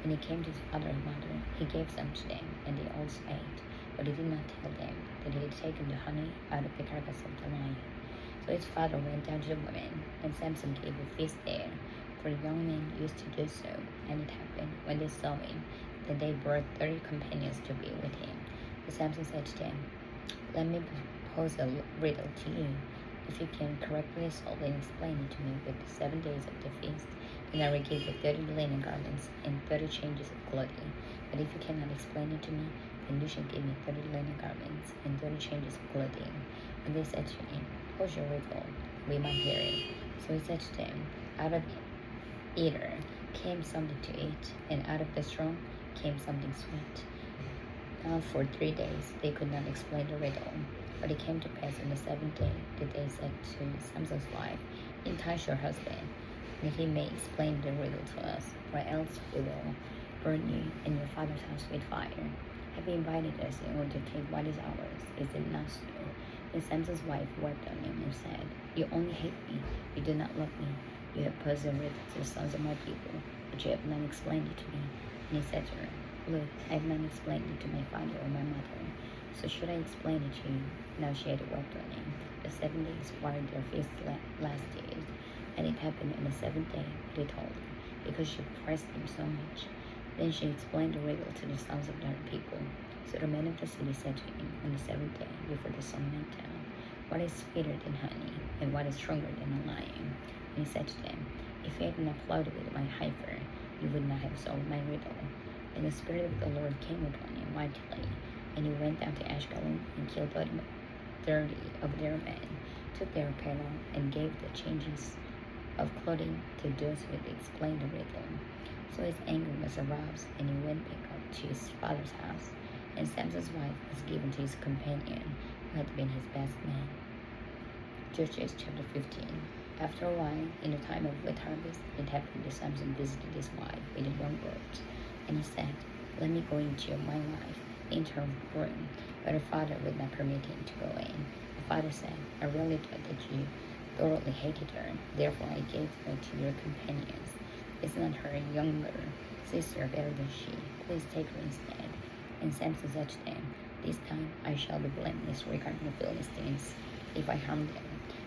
[SPEAKER 1] When he came to his father and mother, he gave some to them, and they also ate. But he did not tell them that he had taken the honey out of the carcass of the lion. So his father went down to the woman, and Samson gave a feast there, for the young men used to do so. And it happened, when they saw him, that they brought 30 companions to be with him. But Samson said to them, Let me pose a riddle to you. If you can correctly solve and explain it to me with the 7 days of the feast, then I will give you 30 linen garments and 30 changes of clothing. But if you cannot explain it to me, then you shall give me 30 linen garments and 30 changes of clothing. And they said to him, Pose your riddle, we might hear it. So he said to them, Out of the eater came something to eat, and out of the strong came something sweet. Now for 3 days they could not explain the riddle. But it came to pass on the 7th day that they said to Samson's wife, Entice your husband, that he may explain the riddle to us, or else we will burn you and your father's house with fire. Have you invited us in order to take what is ours? Is it not so? Then Samson's wife wept on him and said, You only hate me, you do not love me. You have posed a riddle to the sons of my people, but you have not explained it to me. And he said to her, Look, I have not explained it to my father or my mother, so should I explain it to you? Now she had wept on him. The 7 days while their feast lasted, and it happened on the 7th day that he told her, because she pressed him so much. Then she explained the riddle to the sons of their people. So the men of the city said to him on the seventh day before the sun went down, "What is sweeter than honey, and what is stronger than a lion?" And he said to them, "If you had not plowed with my heifer, you would not have solved my riddle." And the Spirit of the Lord came upon him mightily, and he went down to Ashkelon and killed 30 of their men, took their apparel, and gave the changes of clothing to those who had explained the riddle. So his anger was aroused, and he went back up to his father's house. And Samson's wife was given to his companion, who had been his best man. Judges chapter 15. After a while, in the time of wheat harvest, it happened that Samson visited his wife with a young goat. And he said, "Let me go into my wife, into her room." But her father would not permit him to go in. The father said, "I really thought that you thoroughly hated her, therefore I gave her to your companions. Is not her younger sister better than she? Please take her instead." And Samson said to them, "This time I shall be blameless regarding the Philistines, if I harm them."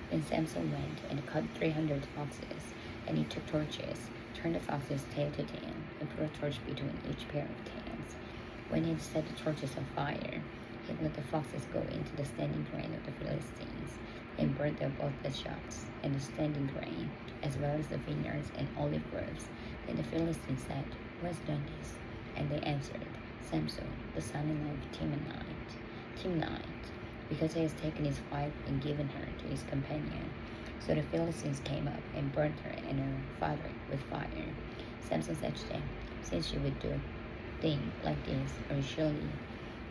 [SPEAKER 1] Then Samson went and cut 300 foxes, and he took torches, turned the foxes tail to tail, and put a torch between each pair of tails. When he had set the torches on fire, he let the foxes go into the standing grain of the Philistines, and burned up both the shocks and the standing grain, as well as the vineyards and olive groves. Then the Philistines said, "Who has done this?" And they answered, "Samson, the son-in-law of Timnite, because he has taken his wife and given her to his companion." So the Philistines came up and burnt her and her father with fire. Samson said to them, "Since you would do a thing like this, I will surely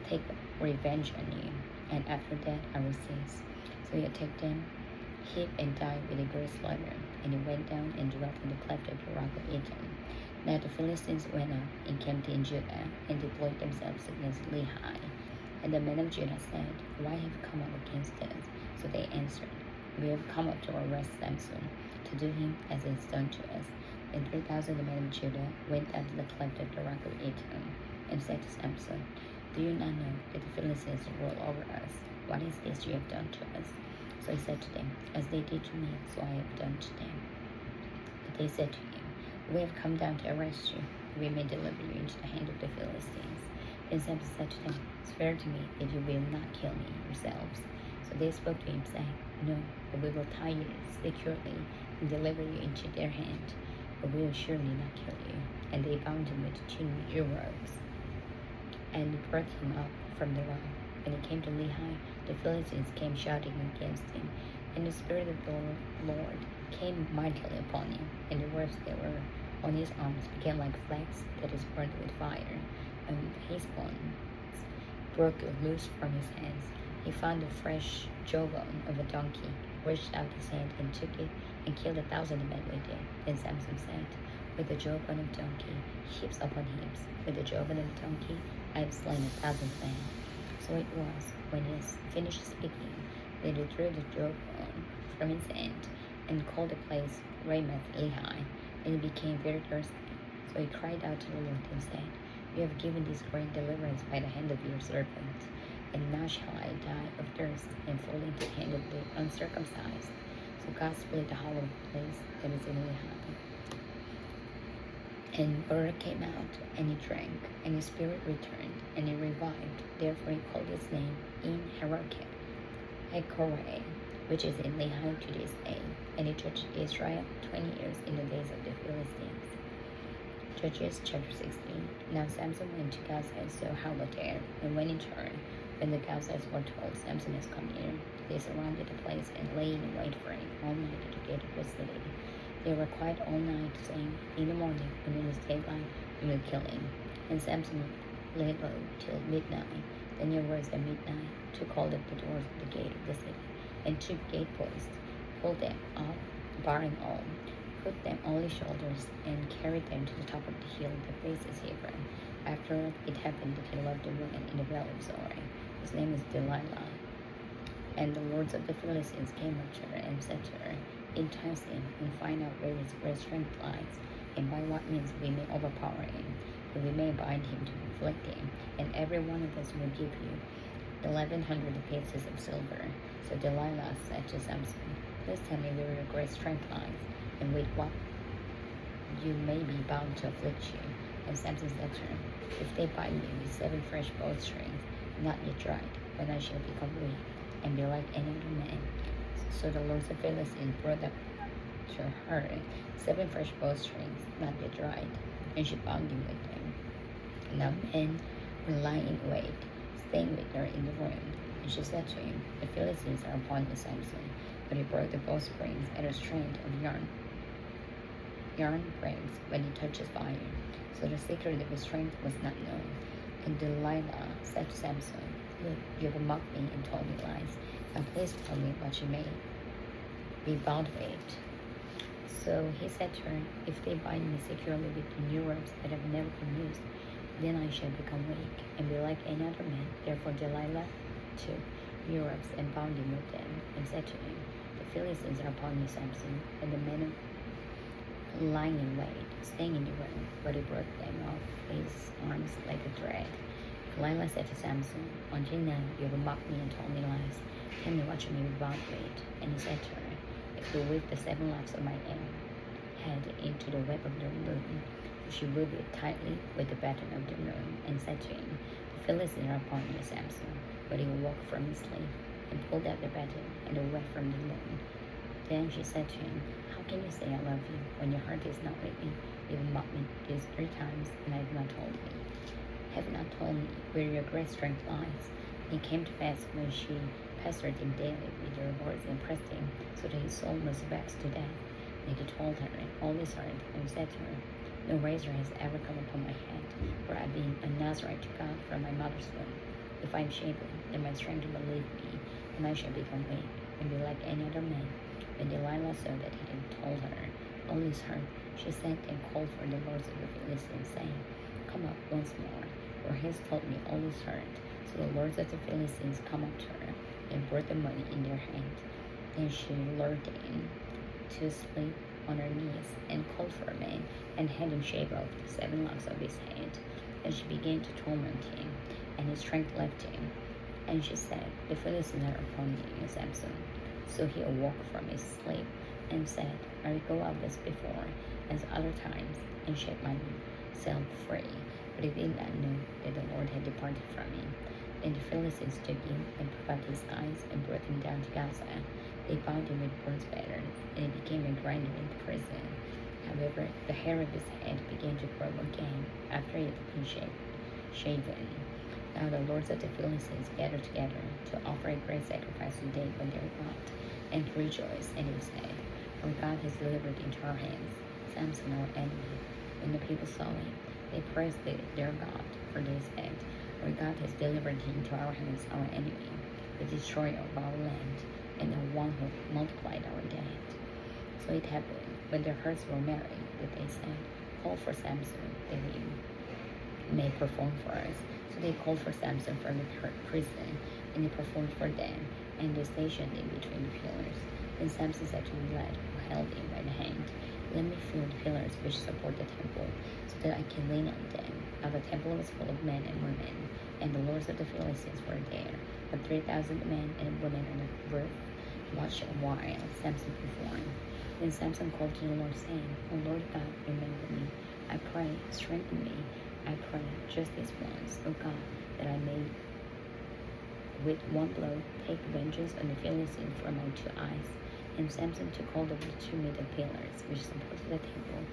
[SPEAKER 1] take revenge on you, and after that I will cease." So he attacked them, hit and died with a great slaughter, and he went down and dwelt in the cleft of the rock of Etam. Now the Philistines went up, encamped in Judah, and deployed themselves against Lehi. And the men of Judah said, "Why have you come up against us?" So they answered, "We have come up to arrest Samson, to do him as he has done to us." And 3,000 of the men of Judah went out to the cleft of the rock of Etam, and said to Samson, "Do you not know that the Philistines rule over us? What is this you have done to us?" So he said to them, "As they did to me, so I have done to them." But they said to him, "We have come down to arrest you, that we may deliver you into the hand of the Philistines." Then Samson said to them, "Swear to me that you will not kill me yourselves." So they spoke to him, saying, "No, but we will tie you securely and deliver you into their hand, but we will surely not kill you." And they bound him with 2 new ropes, and brought him up from the rock. When he came to Lehi, the Philistines came shouting against him, and the Spirit of the Lord came mightily upon him, and the ropes that were on his arms became like flax that is burned with fire, and his bonds broke loose from his hands. He found the fresh jawbone of a donkey, reached out his hand and took it, and killed 1,000 men with it. Then Samson said, "With the jawbone of donkey, heaps upon heaps. With the jawbone of donkey, I have slain 1,000 men." So it was, when he has finished speaking, that he drew the jawbone from his hand, and called the place Ramoth Lehi, and he became very thirsty. So he cried out to the Lord and said, "You have given this great deliverance by the hand of your servant, and now shall I die of thirst and fall into the hand of the uncircumcised." So God split the hollow place that is in Lehi. And water came out, and he drank, and his spirit returned, and he revived. Therefore he called his name En Hakkore, which is in Lehi to this day. And he judged Israel 20 years in the days of the Philistines. Judges chapter 16. Now Samson went to Gaza and saw Haloter, and went into her. When the Gazites were told Samson has come near, they surrounded the place and lay in wait for him all night at the gate of the city. They were quiet all night, saying, "In the morning, when it is daylight, we will kill him." And Samson lay low till midnight. Then he arose at midnight, took hold of the doors of the gate of the city, and took gate posts, pulled them up, barring all, put them on his shoulders, and carried them to the top of the hill that faces Hebron. After it happened that he loved a woman in the valley of Zorah. His name is Delilah. And the lords of the Philistines came up to her and said to her, "Entice him and find out where his great strength lies, and by what means we may overpower him, that we may bind him to afflict him, and every one of us will give you 1,100 pieces of silver." So Delilah said to Samson, "Please tell me where your great strength lies, and with what you may be bound to afflict you." And Samson said to her, if they bind me with 7 fresh bowstrings, not yet dried, then I shall become weak and be like any other man. So the Lord of Philistines brought up to her 7 fresh bowstrings, not yet dried, and she bound him with them. Now men were lying in wait, staying with her in the room. And she said to him, the Philistines are upon you, Samson. But he broke the bowstrings at a strand of yarn. Yarn breaks when it touches fire. So the secret of his strength was not known. And Delilah said to Samson, look, you have mocked me and told me lies. Now please tell me what you may be bound with. So he said to her, if they bind me securely with new ropes that have never been used, then I shall become weak and be like any other man. Therefore Delilah took new ropes and bound him with them, and said to him, the Philistines are upon you, Samson. And the men lying in wait, staying in the room, but he broke them off his arms like a thread. Delilah said to Samson, until now you have mocked me and told me lies. Tell me what you may be bound with. And he said to her, if you weave the 7 locks of my head into the web of the loom, she wove it tightly with the batten of the loom, and said to him, the Philistines are upon you, Samson. But he awoke from his sleep, and pulled out the batten and the web from the loom. Then she said to him, how can you say I love you, when your heart is not with me? You have mocked me these 3 times, and I have not told me. Have not told me where your great strength lies. And it came to pass when she pestered him daily with her words and pressed him, so that his soul was vexed to death. And he told her all his heart, and said to her, no razor has ever come upon my head, for I have been a Nazarite to God from my mother's womb. If I am shaven, then my strength will leave me, and I shall become weak, and be like any other man. When Delilah saw that he had told her all his heart, she sent and called for the lords of the Philistines, saying, come up once more, for he has told me all his heart. So the lords of the Philistines come up to her, and brought the money in their hand. And she lured him to sleep on her knees, and called for a man, and had him shave off the 7 locks of his head. And she began to torment him, and his strength left him. And she said, the Philistines are upon you, Samson. So he awoke from his sleep, and said, I will go out as before, as other times, and shake myself free. But he did not know that the Lord had departed from him. Then the Philistines took him, and plucked his eyes, and brought him down to Gaza. They bound him with bronze fetters, and he became a grinder in the prison. However, the hair of his head began to grow again, after he had been shaven. Now the lords of the Philistines gathered together to offer a great sacrifice to David their God, and to rejoice, and they said, our God has delivered into our hands Samson our enemy. When the people saw it, they praised their God, for they said, our God has delivered into our hands our enemy, the destroyer of our land, and the one who multiplied our dead. So it happened, when their hearts were merry, that they said, call for Samson, that he may perform for us. So they called for Samson from the prison, and he performed for them, and they stationed him between the pillars. Then Samson said to the lad who held him by the hand, let me feel the pillars which support the temple, so that I can lean on them. Now the temple was full of men and women, and the lords of the Philistines were there. But 3,000 men and women on the roof watched while Samson performed. Then Samson called to the Lord, saying, O Lord God, remember me. I pray, strengthen me. I pray, just this once, O God, that I may with one blow take vengeance on the Philistines from my 2 eyes. And Samson took hold of the 2 middle pillars which supported the temple,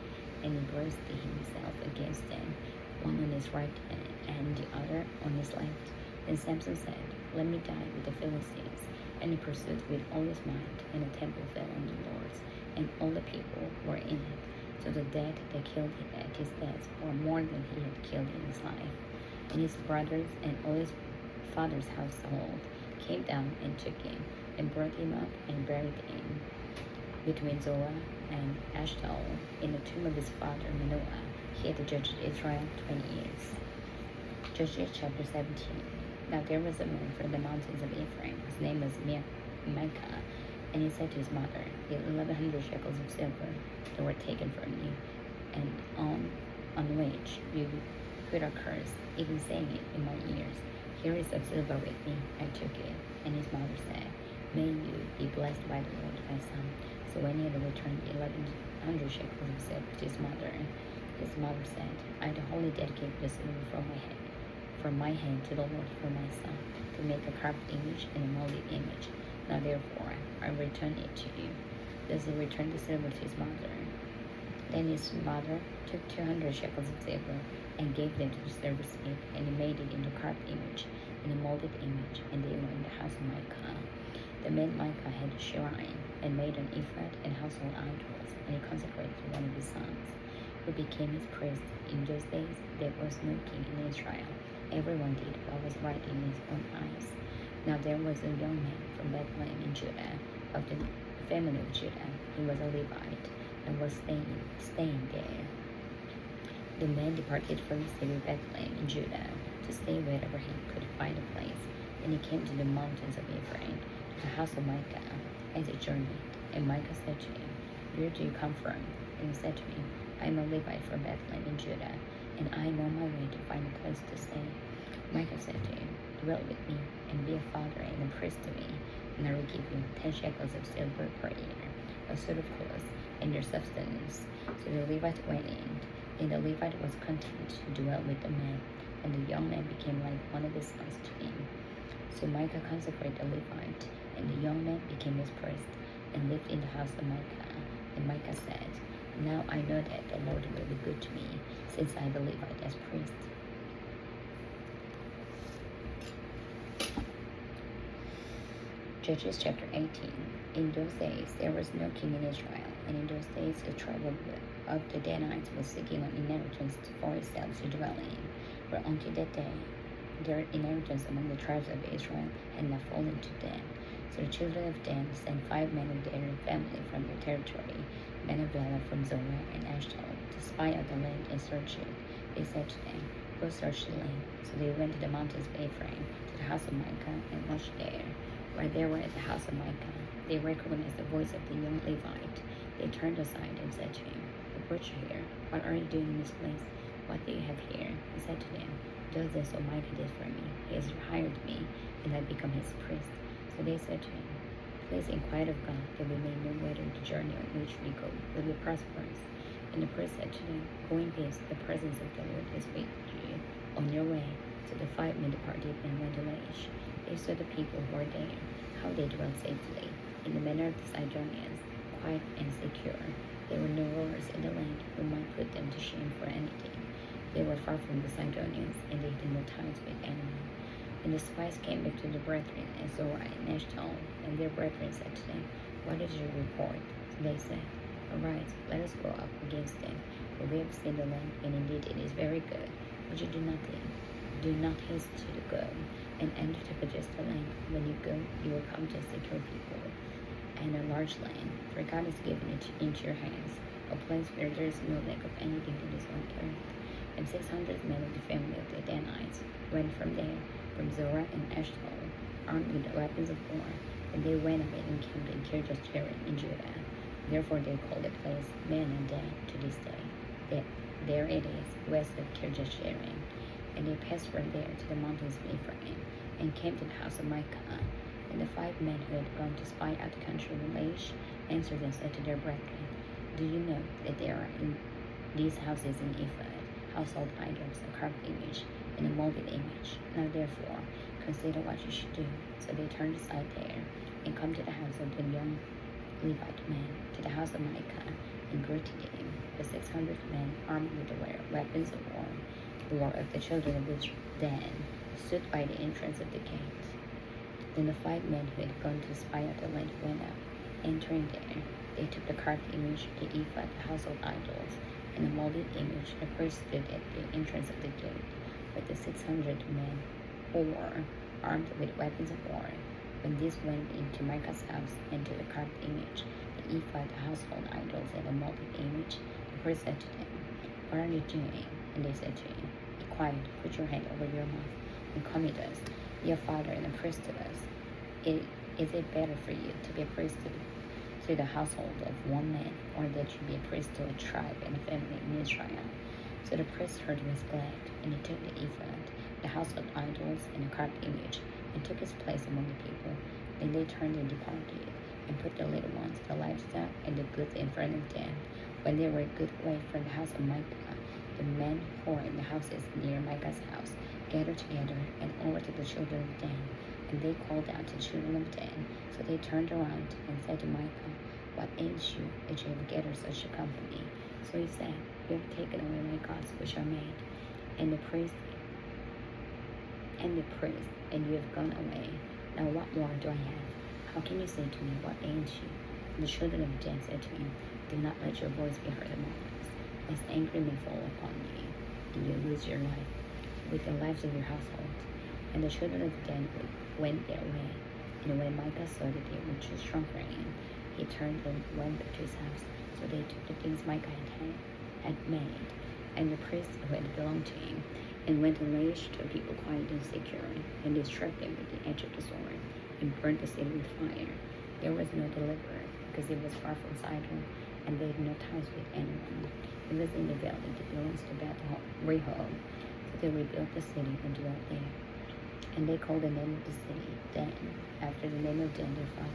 [SPEAKER 1] and he braced himself against them, one on his right hand and the other on his left. Then Samson said, let me die with the Philistines. And he pursued with all his might, and the temple fell on the lords, and all the people were in it. So the dead that killed him at his death were more than he had killed in his life. And his brothers and all his father's household came down and took him, and brought him up and buried him between Zorah and Ashtaol in the tomb of his father Manoah. He had judged Israel 20 years. Judges chapter 17. Now there was a man from the mountains of Ephraim, his name was Micah, and he said to his mother, the 1,100 shekels of silver that were taken from you, and on which you put a curse, even saying it in my ears. Here is some silver with me. I took it. And his mother said, may you be blessed by the Lord thy son. So when he had returned 1,100 shekels of silver to his mother, His mother said, I wholly dedicate the silver from my hand to the Lord for my son, to make a carved image and a molded image. Now therefore I return it to you. Thus he returned the silver to his mother. Then his mother took 200 shekels of silver and gave them to the silversmith, and he made it into a carved image and a molded image, and they were in the house of Micah. The man Micah had a shrine, and made an ephod and household idols, and he consecrated one of his sons, who became his priest. In those days there was no king in Israel. Everyone did what was right in his own eyes. Now there was a young man from Bethlehem in Judah, of the family of Judah. He was a Levite, and was staying there. The man departed from the city of Bethlehem in Judah to stay wherever he could find a place. And he came to the mountains of Ephraim, to the house of Micah, as he journeyed. And Micah said to him, Where do you come from? And he said to him, I am a Levite from Bethlehem in Judah, and I am on my way to find a place to stay. Micah said to him, Dwell with me, and be a father and a priest to me, and I will give you 10 shekels of silver per year, a suit of clothes, and your substance. So the Levite went in, and the Levite was content to dwell with the man, and the young man became like one of his sons to him. So Micah consecrated the Levite, and the young man became his priest, and lived in the house of Micah. And Micah said, Now I know that the Lord will be good to me, since I have a Levite as priest. Judges chapter 18. In those days there was no king in Israel, and in those days the tribe of the Danites was seeking an inheritance for itself to dwell in. For until that day their inheritance among the tribes of Israel had not fallen to them. So the children of Dan sent 5 men of their family from their territory, men of valor from Zorah and Ashtaol, to spy out the land and search it. They said to them, Go search the land. So they went to the mountains of Ephraim, to the house of Micah, and watched there. While they were at the house of Micah, they recognized the voice of the young Levite. They turned aside and said to him, Who brought you here? What are you doing in this place? What do you have here? He said to them, Does this what Micah did for me? He has hired me, and I become his priest. So they said to him, Please inquire of God, that we may know whether the journey on which we go will be prosperous. And the priest said to them, Go in peace, the presence of the Lord is with you on your way. So the 5 men departed and went to Laish. They saw the people who were there, how they dwelt safely, in the manner of the Sidonians, quiet and secure. There were no rulers in the land who might put them to shame for anything. They were far from the Sidonians, and they had no ties with anyone. And the spies came back to the brethren at Zorah and Ashtaol, and their brethren said to them, What is your report? So they said, Arise, let us go up against them, for we have seen the land, and indeed it is very good. But you do nothing. Do not haste to go, and enter to possess the land. When you go, you will come to a secure people, and a large land, for God has given it into your hands, a place where there is no lack of anything that is on earth. And 600 men of the family of the Danites went from there, from Zorah and Ashtaol, armed with weapons of war, and they went up and encamped in Kirjath Jearim in Judah. Therefore they call the place Man and Dan to this day. There it is, west of Kirjath Jearim. And they passed from there to the mountains of Ephraim, and came to the house of Micah. And the 5 men who had gone to spy out the country of Laish answered and said to their brethren, Do you know that there are in these houses in Ephraim household idols, a carved image, and a molded image? Now therefore consider what you should do. So they turned aside there, and come to the house of the young Levite man, to the house of Micah, and greeted him. The 600 men, armed with the weapons of war of the children of Dan, stood by the entrance of the gate. Then the 5 men who had gone to spy out the land went up. Entering there, they took the carved image, the ephod, the household idols, and the molded image. The priest stood at the entrance of the gate with the 600 men who were armed with weapons of war. When these went into Micah's house and to the carved image, the ephod, the household idols, and the molded image, the priest said to them, What are you doing? And they said to him, Be quiet, put your hand over your mouth, and come with us, be a father and a priest to us. Is it better for you to be a priest to the household of one man, or that you be a priest to a tribe and a family in Israel? So the priest heard was glad, and he took the ephod, the household idols, and the carved image, and took his place among the people. Then they turned and departed, and put the little ones, the livestock, and the goods in front of them, When they were a good way from the house of Micah, the men who were in the houses near Micah's house gathered together and overtook the children of Dan. And they called out to the children of Dan. So they turned around and said to Micah, "What ails you that you have gathered such a company?" So he said, "You have taken away my gods which are made, and the priests, and you have gone away. Now what more do I have? How can you say to me, what ails you?" And the children of Dan said to him, "Do not let your voice be heard among us, lest anger may fall upon you, and you lose your life with the lives of your household." And the children of Dan went their way. And when Micah saw that they were too strong for him, he turned and went back to his house. So they took the things Micah had made, and the priests who had belonged to him, and went and raised the people quiet and secure, and they struck them with the edge of the sword, and burned the city with fire. There was no deliverer, because it was far from Sidon, and they had no ties with anyone. It was in the valley that belongs to Beth Rehob. So they rebuilt the city and dwelt there. And they called the name of the city Dan, after the name of Dan their father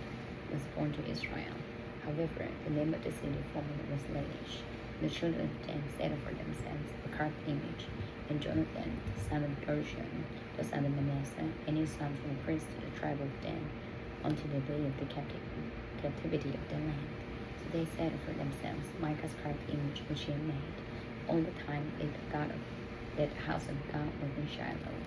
[SPEAKER 1] was born to Israel. However, the name of the city formerly was Laish. The children of Dan set up for themselves a carved image, and Jonathan, the son of Gershon, the son of Manasseh, and his sons were priests to the tribe of Dan, unto the day of the captivity of the land. So they set up for themselves Micah's carved image which he had made, all the time that the house of God was in Shiloh.